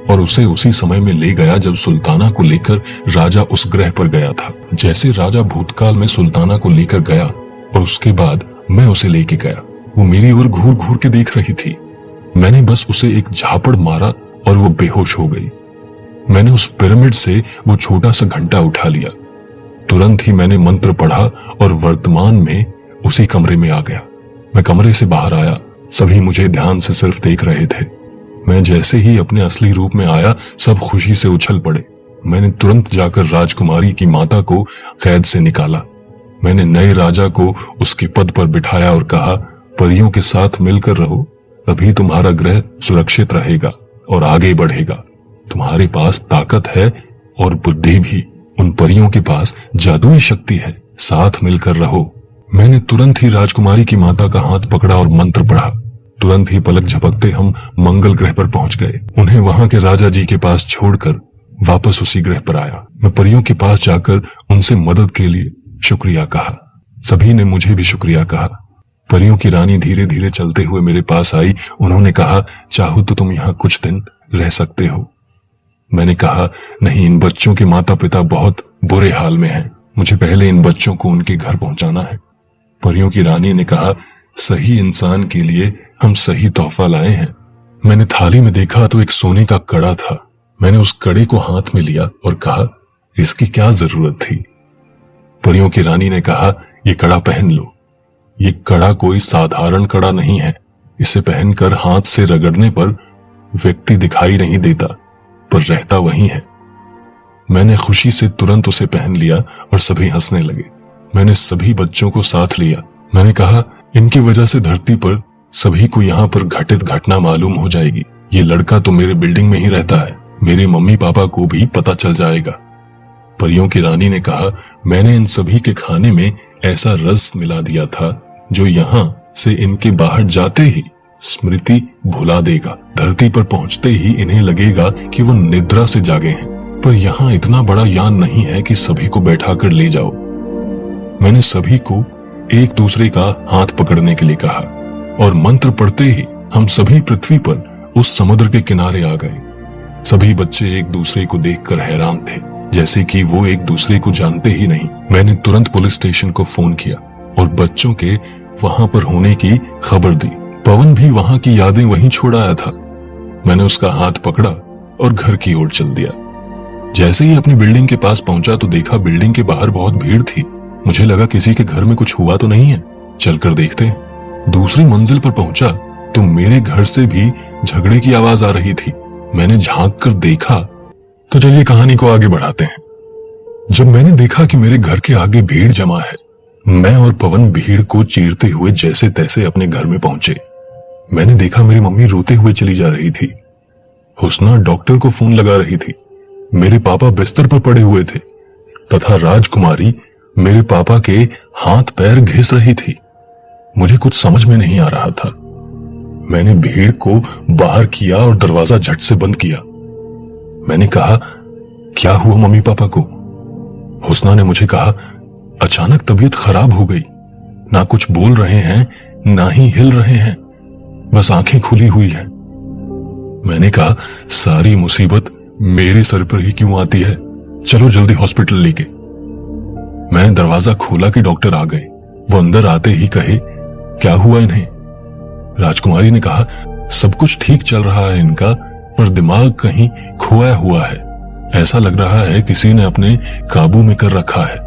और उसे उसी समय में ले गया जब सुल्ताना को लेकर राजा उस ग्रह पर गया था। जैसे राजा भूतकाल में सुल्ताना को लेकर गया और उसके बाद मैं उसे लेके गया, वो मेरी ओर घूर घूर के देख रही थी। मैंने बस उसे एक झापड़ मारा और वो बेहोश हो गई। मैंने उस पिरामिड से वो छोटा सा घंटा उठा लिया तुरंत ही मैंने मंत्र पढ़ा और वर्तमान में उसी कमरे में आ गया। मैं कमरे से बाहर आया, सभी मुझे ध्यान से सिर्फ देख रहे थे। मैं जैसे ही अपने असली रूप में आया, सब खुशी से उछल पड़े। मैंने तुरंत जाकर राजकुमारी की माता को कैद से निकाला। मैंने नए राजा को उसके पद पर बिठाया और कहा, परियों के साथ मिलकर रहो, तभी तुम्हारा ग्रह सुरक्षित रहेगा और आगे बढ़ेगा। तुम्हारे पास ताकत है और बुद्धि भी, उन परियों के पास जादुई शक्ति है, साथ मिलकर रहो। मैंने तुरंत ही राजकुमारी की माता का हाथ पकड़ा और मंत्र पढ़ा। तुरंत ही पलक झपकते हम मंगल ग्रह पर पहुंच गए। उन्हें वहां के राजा जी के पास छोड़कर वापस उसी ग्रह पर आया। मैं परियों के पास जाकर उनसे मदद के लिए शुक्रिया कहा। सभी ने मुझे भी शुक्रिया कहा। परियों की रानी धीरे धीरे चलते हुए मेरे पास आई। उन्होंने कहा, चाहो तो तुम यहाँ कुछ दिन रह सकते हो। मैंने कहा, नहीं, इन बच्चों के माता पिता बहुत बुरे हाल में हैं। मुझे पहले इन बच्चों को उनके घर पहुंचाना है। परियों की रानी ने कहा, सही इंसान के लिए हम सही तोहफा लाए हैं। मैंने थाली में देखा तो एक सोने का कड़ा था। मैंने उस कड़े को हाथ में लिया और कहा, इसकी क्या जरूरत थी। परियों की रानी ने कहा, ये कड़ा पहन लो। ये कड़ा कोई साधारण कड़ा नहीं है। इसे पहनकर हाथ से रगड़ने पर व्यक्ति दिखाई नहीं देता, पर रहता वही है। मैंने खुशी से तुरंत उसे पहन लिया और सभी हंसने लगे। मैंने सभी बच्चों को साथ लिया। मैंने कहा, इनकी वजह से धरती पर सभी को यहाँ पर घटित घटना मालूम हो जाएगी। ये लड़का तो मेरे बिल्डिंग में ही रहता है, मेरे मम्मी पापा को भी पता चल जाएगा। परियों की रानी ने कहा, मैंने इन सभी के खाने में ऐसा रस मिला दिया था जो यहाँ से इनके बाहर जाते ही स्मृति भुला देगा। धरती पर पहुंचते ही इन्हें लगेगा कि वो निद्रा से जागे हैं। पर यहाँ इतना बड़ा यान नहीं है कि सभी को बैठाकर ले जाओ। मैंने सभी को एक दूसरे का हाथ पकड़ने के लिए कहा और मंत्र पढ़ते ही हम सभी पृथ्वी पर उस समुद्र के किनारे आ गए। सभी बच्चे एक दूसरे को देखकर हैरान थे, जैसे कि वो एक दूसरे को जानते ही नहीं। मैंने तुरंत पुलिस स्टेशन को फोन किया और बच्चों के वहां पर होने की खबर दी। पवन भी वहां की यादें वहीं छोड़ आया था। मैंने उसका हाथ पकड़ा और घर की ओर चल दिया। जैसे ही अपनी बिल्डिंग के पास पहुंचा तो देखा बिल्डिंग के बाहर बहुत भीड़ थी। मुझे लगा किसी के घर में कुछ हुआ तो नहीं है, चलकर देखते हैं। दूसरी मंजिल पर पहुंचा तो मेरे घर से भी झगड़े की आवाज आ रही थी। मैंने झांक कर देखा तो चलिए कहानी को आगे बढ़ाते हैं। जब मैंने देखा कि मेरे घर के आगे भीड़ जमा है, मैं और पवन भीड़ को चीरते हुए जैसे तैसे अपने घर में पहुंचे। मैंने देखा मेरी मम्मी रोते हुए चली जा रही थी। हुस्ना डॉक्टर को फोन लगा रही थी। मेरे पापा बिस्तर पर पड़े हुए थे तथा राजकुमारी मेरे पापा के हाथ पैर घिस रही थी। मुझे कुछ समझ में नहीं आ रहा था। मैंने भीड़ को बाहर किया और दरवाजा झट से बंद किया। मैंने कहा, क्या हुआ मम्मी पापा को? हुस्ना ने मुझे कहा, अचानक तबीयत खराब हो गई। ना कुछ बोल रहे हैं, ना ही हिल रहे हैं, बस आंखें खुली हुई हैं। मैंने कहा, सारी मुसीबत मेरे सर पर ही क्यों आती है? चलो जल्दी हॉस्पिटल लेके। मैंने दरवाजा खोला कि डॉक्टर आ गए। वो अंदर आते ही कहे, क्या हुआ इन्हें? राजकुमारी ने कहा, सब कुछ ठीक चल रहा है इनका, पर दिमाग कहीं खोया हुआ है। ऐसा लग रहा है किसी ने अपने काबू में कर रखा है।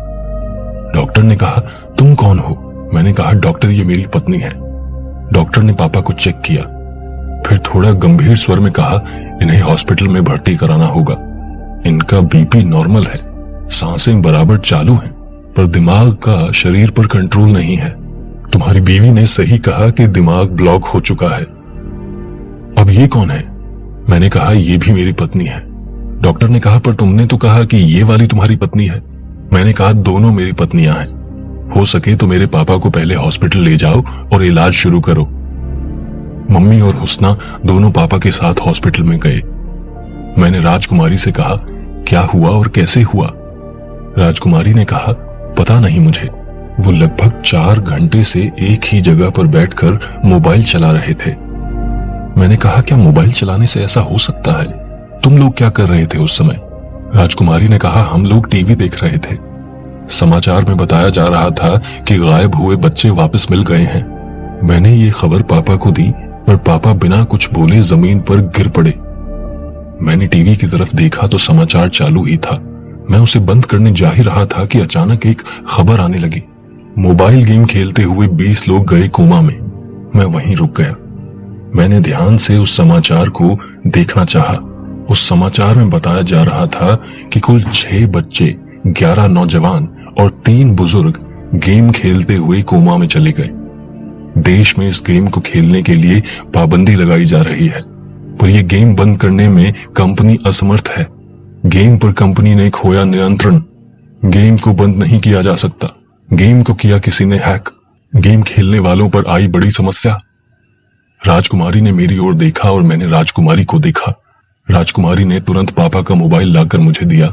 डॉक्टर ने कहा, तुम कौन हो? मैंने कहा, डॉक्टर ये मेरी पत्नी है। डॉक्टर ने पापा को चेक किया, फिर थोड़ा गंभीर स्वर में कहा, इन्हें हॉस्पिटल में भर्ती कराना होगा। इनका बीपी नॉर्मल है, सांसें बराबर चालू हैं, पर दिमाग का शरीर पर कंट्रोल नहीं है। तुम्हारी बीवी ने सही कहा कि दिमाग ब्लॉक हो चुका है। अब ये कौन है? मैंने कहा, ये भी मेरी पत्नी है। डॉक्टर ने कहा, पर तुमने तो कहा कि ये वाली तुम्हारी पत्नी है। मैंने कहा, दोनों मेरी पत्नियां हैं। हो सके तो मेरे पापा को पहले हॉस्पिटल ले जाओ और इलाज शुरू करो। मम्मी और हुस्ना दोनों पापा के साथ हॉस्पिटल में गए। मैंने राजकुमारी से कहा, क्या हुआ और कैसे हुआ? राजकुमारी ने कहा, पता नहीं मुझे। वो लगभग 4 घंटे से एक ही जगह पर बैठकर मोबाइल चला रहे थे। मैंने कहा, क्या मोबाइल चलाने से ऐसा हो सकता है? तुम लोग क्या कर रहे थे उस समय? राजकुमारी ने कहा, हम लोग टीवी देख रहे थे। समाचार में बताया जा रहा था कि गायब हुए बच्चे वापस मिल गए हैं। मैंने ये खबर पापा को दी, पर पापा बिना कुछ बोले जमीन पर गिर पड़े। मैंने टीवी की तरफ देखा तो समाचार चालू ही था। मैं उसे बंद करने जा ही रहा था कि अचानक एक खबर आने लगी। मोबाइल गेम खेलते हुए 20 लोग गए कोमा में। मैं वहीं रुक गया। मैंने ध्यान से उस समाचार को देखना चाहा। उस समाचार में बताया जा रहा था कि कुल 6 बच्चे, 11 नौजवान और 3 बुजुर्ग गेम खेलते हुए कोमा में चले गए। देश में इस गेम को खेलने के लिए पाबंदी लगाई जा रही है, पर यह गेम बंद करने में कंपनी असमर्थ है। गेम पर कंपनी ने खोया नियंत्रण। गेम को बंद नहीं किया जा सकता। गेम को किया किसी ने हैक। गेम खेलने वालों पर आई बड़ी समस्या। राजकुमारी ने मेरी ओर देखा और मैंने राजकुमारी को देखा। राजकुमारी ने तुरंत पापा का मोबाइल लाकर मुझे दिया।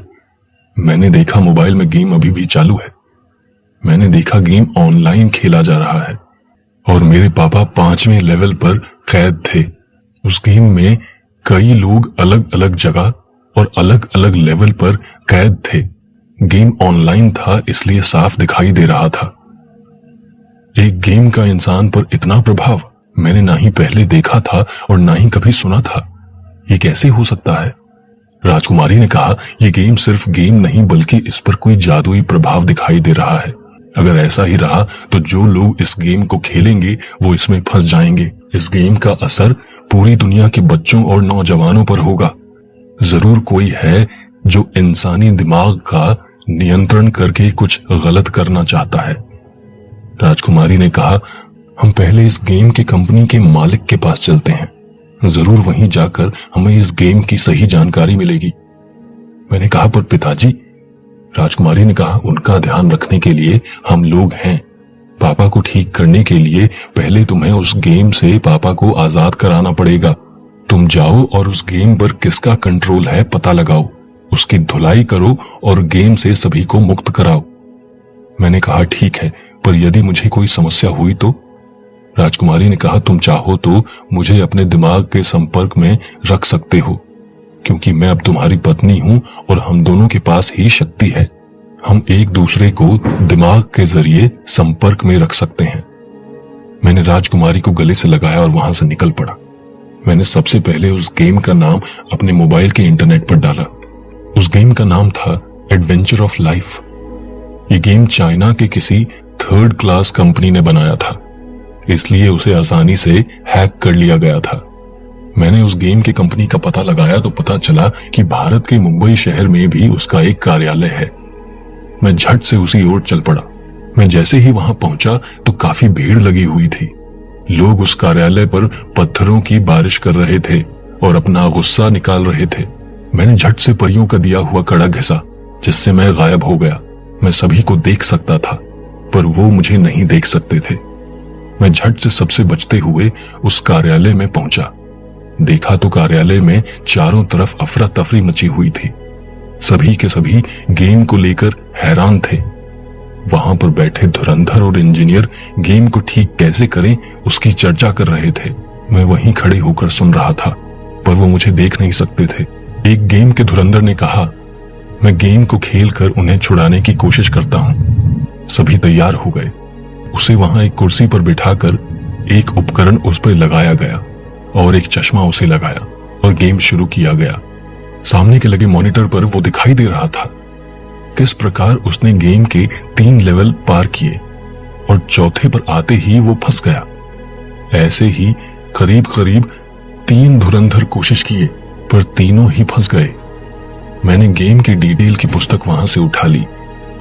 मैंने देखा मोबाइल में गेम अभी भी चालू है। मैंने देखा गेम ऑनलाइन खेला जा रहा है और मेरे पापा 5वें लेवल पर कैद थे। उस गेम में कई लोग अलग अलग जगह और अलग अलग लेवल पर कैद थे। गेम ऑनलाइन था, इसलिए साफ दिखाई दे रहा था। एक गेम का इंसान पर इतना प्रभाव मैंने ना ही पहले देखा था और ना ही कभी सुना था। ये कैसे हो सकता है? राजकुमारी ने कहा, यह गेम सिर्फ गेम नहीं बल्कि इस पर कोई जादुई प्रभाव दिखाई दे रहा है। अगर ऐसा ही रहा तो जो लोग इस गेम को खेलेंगे वो इसमें फंस जाएंगे। इस गेम का असर पूरी दुनिया के बच्चों और नौजवानों पर होगा। जरूर कोई है जो इंसानी दिमाग का नियंत्रण करके कुछ गलत करना चाहता है। राजकुमारी ने कहा, हम पहले इस गेम की कंपनी के मालिक के पास चलते हैं। जरूर वहीं जाकर हमें इस गेम की सही जानकारी मिलेगी। मैंने कहा, पर पिताजी। राजकुमारी ने कहा, उनका ध्यान रखने के लिए हम लोग हैं। पापा को ठीक करने के लिए पहले तुम्हें उस गेम से पापा को आजाद कराना पड़ेगा। तुम जाओ और उस गेम पर किसका कंट्रोल है पता लगाओ, उसकी धुलाई करो और गेम से सभी को मुक्त कराओ। मैंने कहा, ठीक है, पर यदि मुझे कोई समस्या हुई तो? राजकुमारी ने कहा, तुम चाहो तो मुझे अपने दिमाग के संपर्क में रख सकते हो, क्योंकि मैं अब तुम्हारी पत्नी हूं और हम दोनों के पास ही शक्ति है। हम एक दूसरे को दिमाग के जरिए संपर्क में रख सकते हैं। मैंने राजकुमारी को गले से लगाया और वहां से निकल पड़ा। मैंने सबसे पहले उस गेम का नाम अपने मोबाइल के इंटरनेट पर डाला। उस गेम का नाम था एडवेंचर ऑफ लाइफ। ये गेम चाइना के किसी 3rd क्लास कंपनी ने बनाया था, इसलिए उसे आसानी से हैक कर लिया गया था। मैंने उस गेम की कंपनी का पता लगाया तो पता चला कि भारत के मुंबई शहर में भी उसका एक कार्यालय है। मैं झट से उसी ओर चल पड़ा। मैं जैसे ही वहां पहुंचा तो काफी भीड़ लगी हुई थी। लोग उस कार्यालय पर पत्थरों की बारिश कर रहे थे और अपना गुस्सा निकाल रहे थे। मैंने झट से परियों का दिया हुआ कड़ा घिसा, जिससे मैं गायब हो गया। मैं सभी को देख सकता था, पर वो मुझे नहीं देख सकते थे। मैं झट से सबसे बचते हुए उस कार्यालय में पहुंचा। देखा तो कार्यालय में चारों तरफ अफरा तफरी मची हुई थी। सभी के सभी गेम को लेकर हैरान थे। वहां पर बैठे धुरंधर और इंजीनियर गेम को ठीक कैसे करें उसकी चर्चा कर रहे थे। मैं वहीं खड़े होकर सुन रहा था, पर वो मुझे देख नहीं सकते थे। एक गेम के धुरंधर ने कहा, मैं गेम को खेलकर उन्हें छुड़ाने की कोशिश करता हूं। सभी तैयार हो गए। उसे वहां एक कुर्सी पर बिठाकर एक उपकरण उस पर लगाया गया और एक चश्मा उसे लगाया और गेम शुरू किया गया। सामने के लगे मॉनिटर पर वो दिखाई दे रहा था किस प्रकार उसने गेम के 3 लेवल पार किए और चौथे पर आते ही वो फंस गया। ऐसे ही करीब करीब 3 धुरंधर कोशिश किए, पर तीनों ही फंस गए। मैंने गेम की डिटेल की पुस्तक वहां से उठा ली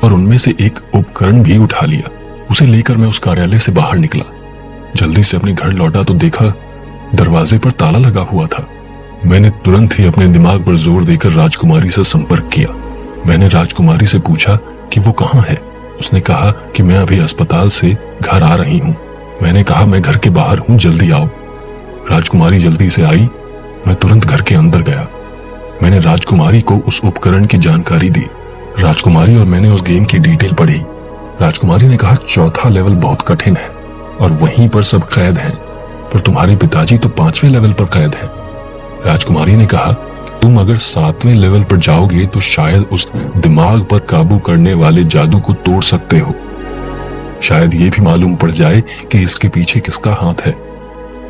और उनमें से एक उपकरण भी उठा लिया। उसे लेकर मैं उस कार्यालय से बाहर निकला। जल्दी से अपने घर लौटा तो देखा दरवाजे पर ताला लगा हुआ था। मैंने तुरंत ही अपने दिमाग पर जोर देकर राजकुमारी से संपर्क किया। मैंने राजकुमारी से पूछा कि वो कहाँ है। उसने कहा कि मैं अभी अस्पताल से घर आ रही हूँ। मैंने कहा, मैं घर के बाहर हूँ, जल्दी आओ। राजकुमारी जल्दी से आई। मैं तुरंत घर के अंदर गया। मैंने राजकुमारी को उस उपकरण की जानकारी दी। राजकुमारी और मैंने उस गेम की डिटेल पढ़ी। राजकुमारी ने कहा, 4था लेवल बहुत कठिन है और वहीं पर सब कैद हैं, पर तुम्हारे पिताजी तो 5वें लेवल पर कैद हैं। राजकुमारी ने कहा, तुम अगर 7वें लेवल पर जाओगे तो शायद उस दिमाग पर काबू करने वाले जादू को तोड़ सकते हो। शायद ये भी मालूम पड़ जाए कि इसके पीछे किसका हाथ है।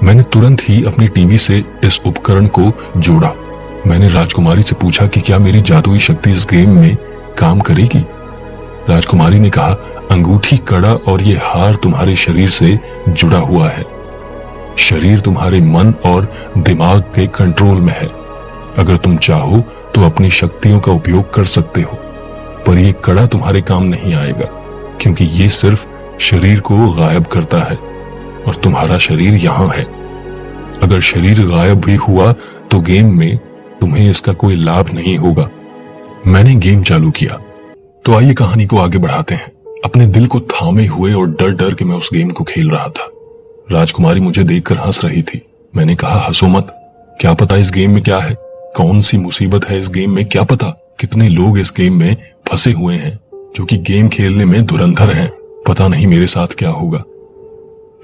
मैंने तुरंत ही अपनी टीवी से इस उपकरण को जोड़ा। मैंने राजकुमारी से पूछा कि क्या मेरी जादुई शक्ति इस गेम में काम करेगी? राजकुमारी ने कहा, अंगूठी, कड़ा और ये हार तुम्हारे शरीर से जुड़ा हुआ है। शरीर तुम्हारे मन और दिमाग के कंट्रोल में है। अगर तुम चाहो तो अपनी शक्तियों का उपयोग कर सकते हो, पर यह कड़ा तुम्हारे काम नहीं आएगा, क्योंकि ये सिर्फ शरीर को गायब करता है और तुम्हारा शरीर यहां है। अगर शरीर गायब भी हुआ तो गेम में तुम्हें इसका कोई लाभ नहीं होगा। मैंने गेम चालू किया। तो आइए कहानी को आगे बढ़ाते हैं। अपने दिल को थामे हुए और डर डर के मैं उस गेम को खेल रहा था। राजकुमारी मुझे देखकर हंस रही थी। मैंने कहा, हंसो मत, क्या पता इस गेम में क्या है, कौन सी मुसीबत है इस गेम में, क्या पता कितने लोग इस गेम में फंसे हुए हैं जो कि गेम खेलने में धुरंधर हैं, पता नहीं मेरे साथ क्या होगा।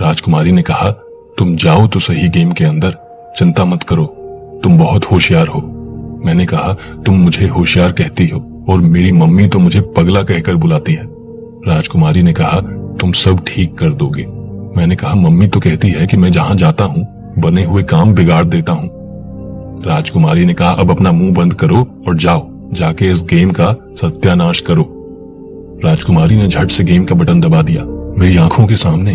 राजकुमारी ने कहा, तुम जाओ तो सही गेम के अंदर, चिंता मत करो, तुम बहुत होशियार हो। मैंने कहा, तुम मुझे होशियार कहती हो और मेरी मम्मी तो मुझे पगला कहकर बुलाती है। राजकुमारी ने कहा, तुम सब ठीक कर दोगे। मैंने कहा, मम्मी तो कहती है कि मैं जहां जाता हूं बने हुए काम बिगाड़ देता हूं। राजकुमारी ने कहा, अब अपना मुंह बंद करो और जाओ, जाके इस गेम का सत्यानाश करो। राजकुमारी ने झट से गेम का बटन दबा दिया। मेरी आंखों के सामने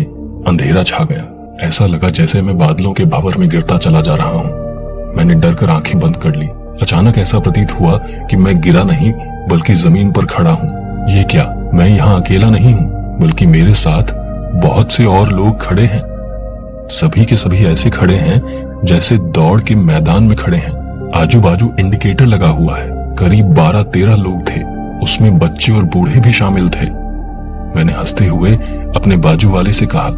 अंधेरा छा गया। ऐसा लगा जैसे मैं बादलों के भंवर में गिरता चला जा रहा हूं। मैंने डर कर आंखें बंद कर ली। अचानक ऐसा प्रतीत हुआ कि मैं गिरा नहीं बल्कि जमीन पर खड़ा हूं। ये क्या, मैं यहाँ अकेला नहीं हूं, बल्कि मेरे साथ बहुत से और लोग खड़े हैं। सभी के सभी ऐसे खड़े हैं जैसे दौड़ के मैदान में खड़े हैं। आजू बाजू इंडिकेटर लगा हुआ है। करीब 12-13 लोग थे, उसमें बच्चे और बूढ़े भी शामिल थे। मैंने हंसते हुए अपने बाजू वाले से कहा,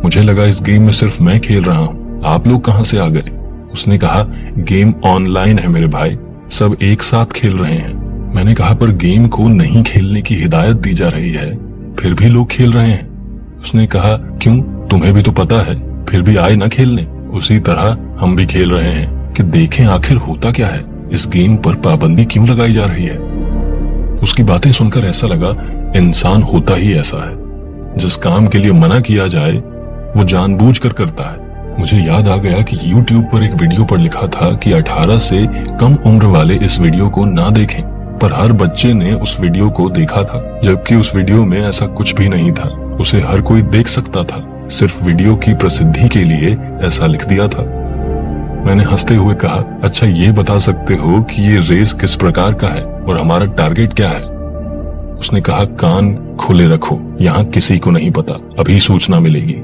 मुझे लगा इस गेम में सिर्फ मैं खेल रहा हूं, आप लोग कहां से आ गए? उसने कहा, गेम ऑनलाइन है मेरे भाई, सब एक साथ खेल रहे हैं। मैंने कहा, पर गेम को नहीं खेलने की हिदायत दी जा रही है, फिर भी लोग खेल रहे हैं। उसने कहा, क्यों, तुम्हें भी तो पता है, फिर भी आए ना खेलने। उसी तरह हम भी खेल रहे हैं कि देखें आखिर होता क्या है, इस गेम पर पाबंदी क्यों लगाई जा रही है। उसकी बातें सुनकर ऐसा लगा इंसान होता ही ऐसा है, जिस काम के लिए मना किया जाए वो जानबूझकर करता है। मुझे याद आ गया कि YouTube पर एक वीडियो पर लिखा था कि 18 से कम उम्र वाले इस वीडियो को ना देखें, पर हर बच्चे ने उस वीडियो को देखा था, जबकि उस वीडियो में ऐसा कुछ भी नहीं था। उसे हर कोई देख सकता था, सिर्फ वीडियो की प्रसिद्धि के लिए ऐसा लिख दिया था। मैंने हंसते हुए कहा, अच्छा ये बता सकते हो कि ये रेस किस प्रकार का है और हमारा टारगेट क्या है? उसने कहा, कान खुले रखो, यहाँ किसी को नहीं पता, अभी सूचना मिलेगी।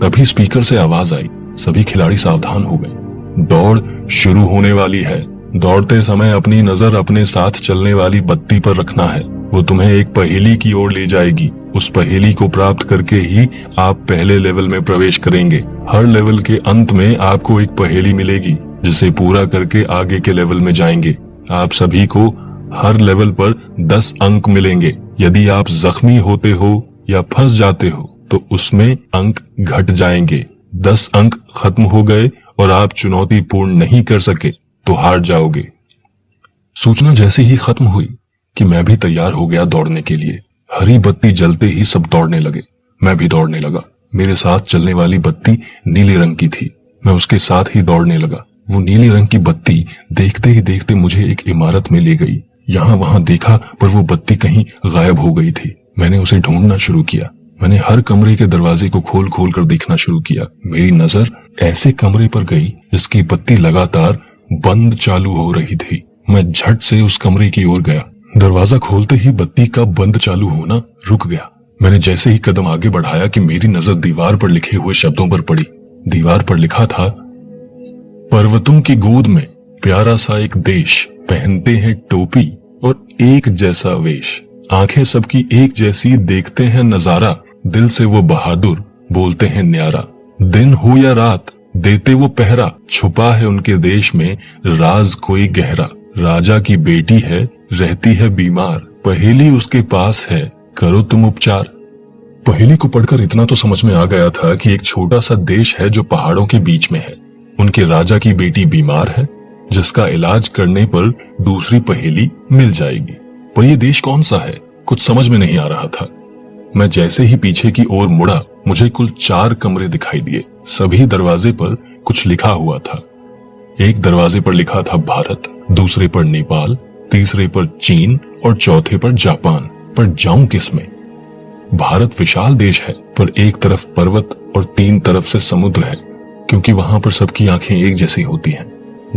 तभी स्पीकर से आवाज आई। सभी खिलाड़ी सावधान हो गए। दौड़ शुरू होने वाली है। दौड़ते समय अपनी नजर अपने साथ चलने वाली बत्ती पर रखना है। वो तुम्हें एक पहेली की ओर ले जाएगी। उस पहेली को प्राप्त करके ही आप पहले लेवल में प्रवेश करेंगे। हर लेवल के अंत में आपको एक पहेली मिलेगी, जिसे पूरा करके आगे के लेवल में जाएंगे। आप सभी को हर लेवल पर 10 अंक मिलेंगे। यदि आप जख्मी होते हो या फंस जाते हो तो उसमें अंक घट जाएंगे। 10 अंक खत्म हो गए और आप चुनौती पूर्ण नहीं कर सके तो हार जाओगे। सूचना जैसे ही खत्म हुई कि मैं भी तैयार हो गया दौड़ने के लिए। हरी बत्ती जलते ही सब दौड़ने लगे। मैं भी दौड़ने लगा। मेरे साथ चलने वाली बत्ती नीले रंग की थी। मैं उसके साथ ही दौड़ने लगा। वो नीले रंग की बत्ती देखते ही देखते मुझे एक इमारत में ले गई। यहाँ वहां देखा पर वो बत्ती कहीं गायब हो गई थी। मैंने उसे ढूंढना शुरू किया। मैंने हर कमरे के दरवाजे को खोल खोल कर देखना शुरू किया। मेरी नजर ऐसे कमरे पर गई जिसकी बत्ती लगातार बंद चालू हो रही थी। मैं झट से उस कमरे की ओर गया। दरवाजा खोलते ही बत्ती का बंद चालू होना रुक गया। मैंने जैसे ही कदम आगे बढ़ाया कि मेरी नजर दीवार पर लिखे हुए शब्दों पर पड़ी। दीवार पर लिखा था, पर्वतों की गोद में प्यारा सा एक देश, पहनते हैं टोपी और एक जैसा वेश, आंखें सबकी एक जैसी, देखते हैं नजारा, दिल से वो बहादुर, बोलते हैं न्यारा। दिन हो या रात देते वो पहरा, छुपा है उनके देश में राज कोई गहरा। राजा की बेटी है, रहती है बीमार, पहेली उसके पास है, करो तुम उपचार। पहेली को पढ़कर इतना तो समझ में आ गया था कि एक छोटा सा देश है जो पहाड़ों के बीच में है। उनके राजा की बेटी बीमार है, जिसका इलाज करने पर दूसरी पहेली मिल जाएगी। पर यह देश कौन सा है, कुछ समझ में नहीं आ रहा था। मैं जैसे ही पीछे की ओर मुड़ा, मुझे कुल 4 कमरे दिखाई दिए। सभी दरवाजे पर कुछ लिखा हुआ था। एक दरवाजे पर लिखा था भारत, दूसरे पर नेपाल, तीसरे पर चीन और चौथे पर जापान। पर जाऊं किसमें? भारत विशाल देश है, पर एक तरफ पर्वत और 3 तरफ से समुद्र है, क्योंकि वहां पर सबकी आंखें एक जैसी होती हैं।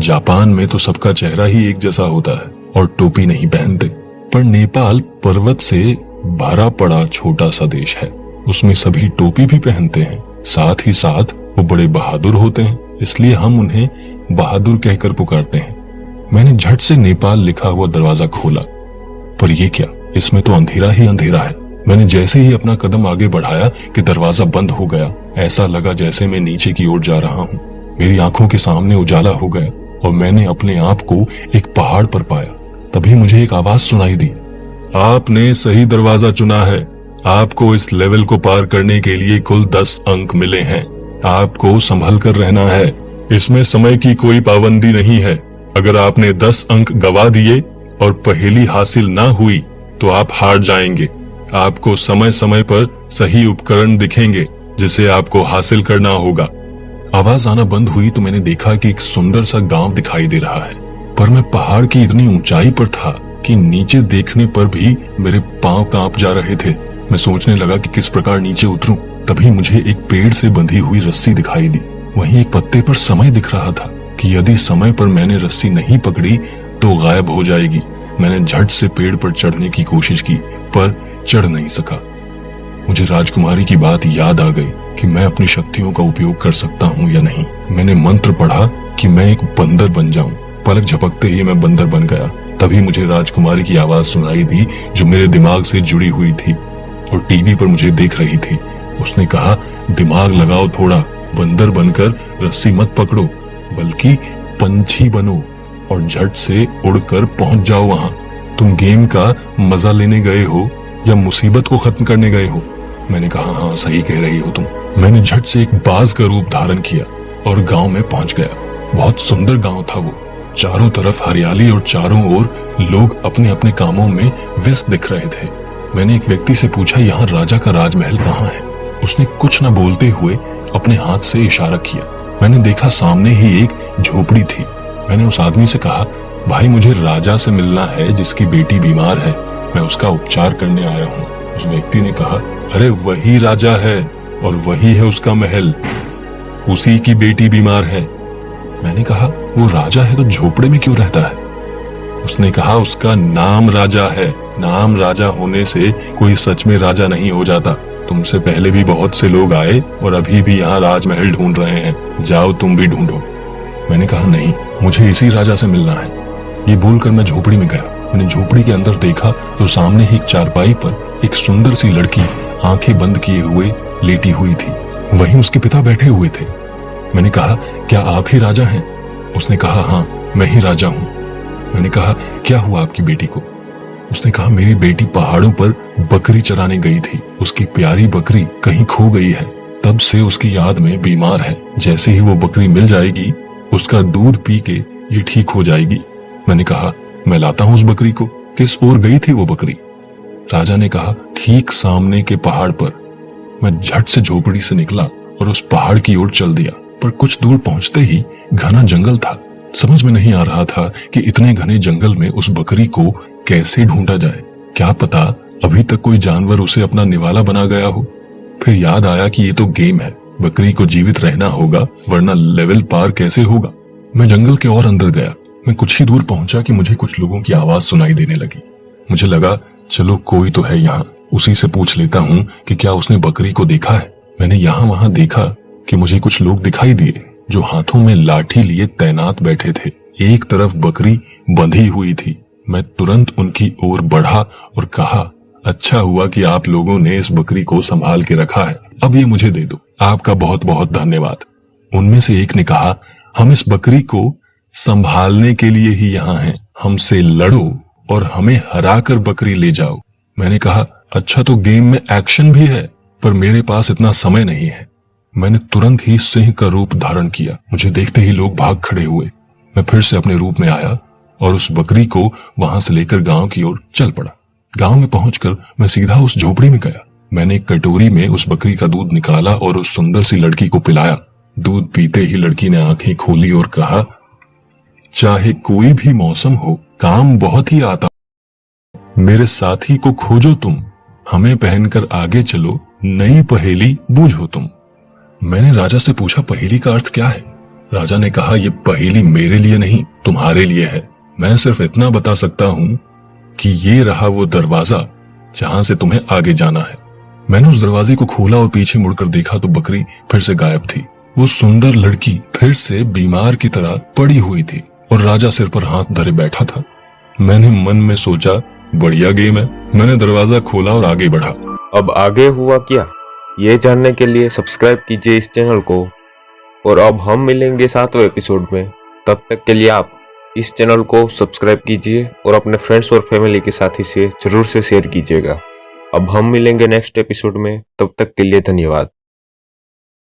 जापान में तो सबका चेहरा ही एक जैसा होता है और टोपी नहीं पहनते। पर नेपाल पर्वत से भरा पड़ा छोटा सा देश है, उसमें सभी टोपी भी पहनते हैं। साथ ही साथ वो बड़े बहादुर होते हैं, इसलिए हम उन्हें बहादुर कहकर पुकारते हैं। मैंने झट से नेपाल लिखा हुआ दरवाजा खोला, पर ये क्या, इसमें तो अंधेरा ही अंधेरा है। मैंने जैसे ही अपना कदम आगे बढ़ाया कि दरवाजा बंद हो गया। ऐसा लगा जैसे मैं नीचे की ओर जा रहा हूँ। मेरी आंखों के सामने उजाला हो गया और मैंने अपने आप को एक पहाड़ पर पाया। तभी मुझे एक आवाज सुनाई दी, आपने सही दरवाजा चुना है। आपको इस लेवल को पार करने के लिए कुल 10 अंक मिले हैं। आपको संभल कर रहना है, इसमें समय की कोई पाबंदी नहीं है। अगर आपने 10 अंक गवा दिए और पहेली हासिल ना हुई तो आप हार जाएंगे। आपको समय समय पर सही उपकरण दिखेंगे जिसे आपको हासिल करना होगा। आवाज आना बंद हुई तो मैंने देखा कि एक सुंदर सा गांव दिखाई दे रहा है, पर मैं पहाड़ की इतनी ऊंचाई पर था कि नीचे देखने पर भी मेरे पांव कांप जा रहे थे। मैं सोचने लगा कि किस प्रकार नीचे उतरूं। तभी मुझे एक पेड़ से बंधी हुई रस्सी दिखाई दी। वहीं एक पत्ते पर समय दिख रहा था कि यदि समय पर मैंने रस्सी नहीं पकड़ी तो गायब हो जाएगी। मैंने झट से पेड़ पर चढ़ने की कोशिश की, पर चढ़ नहीं सका। मुझे राजकुमारी की बात याद आ गई कि मैं अपनी शक्तियों का उपयोग कर सकता हूँ या नहीं। मैंने मंत्र पढ़ा कि मैं एक बंदर बन जाऊं। पलक झपकते ही मैं बंदर बन गया। तभी मुझे राजकुमारी की आवाज सुनाई दी, जो मेरे दिमाग से जुड़ी हुई थी और टीवी पर मुझे देख रही थी। उसने कहा, दिमाग लगाओ थोड़ा, बंदर बनकर रस्सी मत पकड़ो, बल्कि पंछी बनो और झट से उड़कर पहुंच जाओ वहां। तुम गेम का मजा लेने गए हो या मुसीबत को खत्म करने गए हो? मैंने कहा, हाँ सही कह रही हो तुम। मैंने झट से एक बाज का रूप धारण किया और गांव में पहुंच गया। बहुत सुंदर गांव था वो। चारों तरफ हरियाली और चारों ओर लोग अपने अपने कामों में व्यस्त दिख रहे थे। मैंने एक व्यक्ति से पूछा, यहाँ राजा का राजमहल कहाँ है? उसने कुछ न बोलते हुए अपने हाथ से इशारा किया। मैंने देखा सामने ही एक झोपड़ी थी। मैंने उस आदमी से कहा, भाई मुझे राजा से मिलना है जिसकी बेटी बीमार है, मैं उसका उपचार करने आया हूँ। उस व्यक्ति ने कहा, अरे वही राजा है और वही है उसका महल, उसी की बेटी बीमार है। मैंने कहा, वो राजा है तो झोपड़े में क्यों रहता है? उसने कहा, उसका नाम राजा है। नाम राजा होने से कोई सच में राजा नहीं हो जाता। तुमसे पहले भी बहुत से लोग आए और अभी भी यहाँ राजमहल ढूंढ रहे हैं, जाओ तुम भी ढूंढो। मैंने कहा, नहीं, मुझे इसी राजा से मिलना है। ये बोलकर मैं झोपड़ी में गया। मैंने झोपड़ी के अंदर देखा तो सामने ही एक चारपाई पर एक सुंदर सी लड़की आंखें बंद किए हुए लेटी हुई थी। वहीं उसके पिता बैठे हुए थे। मैंने कहा, क्या आप ही राजा हैं? उसने कहा, हाँ मैं ही राजा हूँ। मैंने कहा, क्या हुआ आपकी बेटी को? उसने कहा, मेरी बेटी पहाड़ों पर बकरी चराने गई थी, उसकी प्यारी बकरी कहीं खो गई है, तब से उसकी याद में बीमार है। जैसे ही वो बकरी मिल जाएगी उसका दूध पी के ये ठीक हो जाएगी। मैंने कहा, मैं लाता हूँ उस बकरी को। किस ओर गई थी वो बकरी? राजा ने कहा, ठीक सामने के पहाड़ पर। मैं झट से झोपड़ी से निकला और उस पहाड़ की ओर चल दिया, पर कुछ दूर पहुंचते ही घना जंगल था। समझ में नहीं आ रहा था कि इतने घने जंगल में उस बकरी को कैसे ढूंढा जाए। क्या पता अभी तक कोई जानवर उसे अपना निवाला बना गया हो। फिर याद आया कि ये तो गेम है, बकरी को जीवित रहना होगा वरना लेवल पार कैसे होगा। मैं जंगल के और अंदर गया। मैं कुछ ही दूर पहुंचा कि मुझे कुछ लोगों की आवाज सुनाई देने लगी। मुझे लगा, चलो कोई तो है यहाँ, उसी से पूछ लेता हूँ कि क्या उसने बकरी को देखा है। मैंने यहाँ वहां देखा कि मुझे कुछ लोग दिखाई दिए जो हाथों में लाठी लिए तैनात बैठे थे। एक तरफ बकरी बंधी हुई थी। मैं तुरंत उनकी ओर बढ़ा और कहा, अच्छा हुआ कि आप लोगों ने इस बकरी को संभाल के रखा है, अब ये मुझे दे दो, आपका बहुत बहुत धन्यवाद। उनमें से एक ने कहा, हम इस बकरी को संभालने के लिए ही यहाँ हैं, हमसे लड़ो और हमें हराकर बकरी ले जाओ। मैंने कहा, अच्छा तो गेम में एक्शन भी है, पर मेरे पास इतना समय नहीं है। मैंने तुरंत ही सिंह का रूप धारण किया। मुझे देखते ही लोग भाग खड़े हुए। मैं फिर से अपने रूप में आया और उस बकरी को वहां से लेकर गांव की ओर चल पड़ा। गांव में पहुंचकर मैं सीधा उस झोपड़ी में गया। मैंने एक कटोरी में उस बकरी का दूध निकाला और उस सुंदर सी लड़की को पिलाया। दूध पीते ही लड़की ने आंखें खोली और कहा, चाहे कोई भी मौसम हो, काम बहुत ही आता। मेरे साथी को खोजो तुम, हमें पहनकर आगे चलो, नई पहेली बूझो तुम। मैंने राजा से पूछा पहेली का अर्थ क्या है। राजा ने कहा ये पहेली मेरे लिए नहीं तुम्हारे लिए है। मैं सिर्फ इतना बता सकता हूं कि ये रहा वो दरवाजा जहां से तुम्हें आगे जाना है। मैंने उस दरवाजे को खोला और पीछे मुड़कर देखा तो बकरी फिर से गायब थी। वो सुंदर लड़की फिर से बीमार की तरह पड़ी हुई थी और राजा सिर पर हाथ धरे बैठा था। मैंने मन में सोचा बढ़िया गेम है। मैंने दरवाजा खोला और आगे बढ़ा। अब आगे हुआ क्या, ये जानने के लिए सब्सक्राइब कीजिए इस चैनल को। और अब हम मिलेंगे 7वें एपिसोड में। तब तक के लिए आप इस चैनल को सब्सक्राइब कीजिए और अपने फ्रेंड्स और फैमिली के साथी से जरूर से शेयर कीजिएगा। अब हम मिलेंगे नेक्स्ट एपिसोड में, तब तक के लिए धन्यवाद।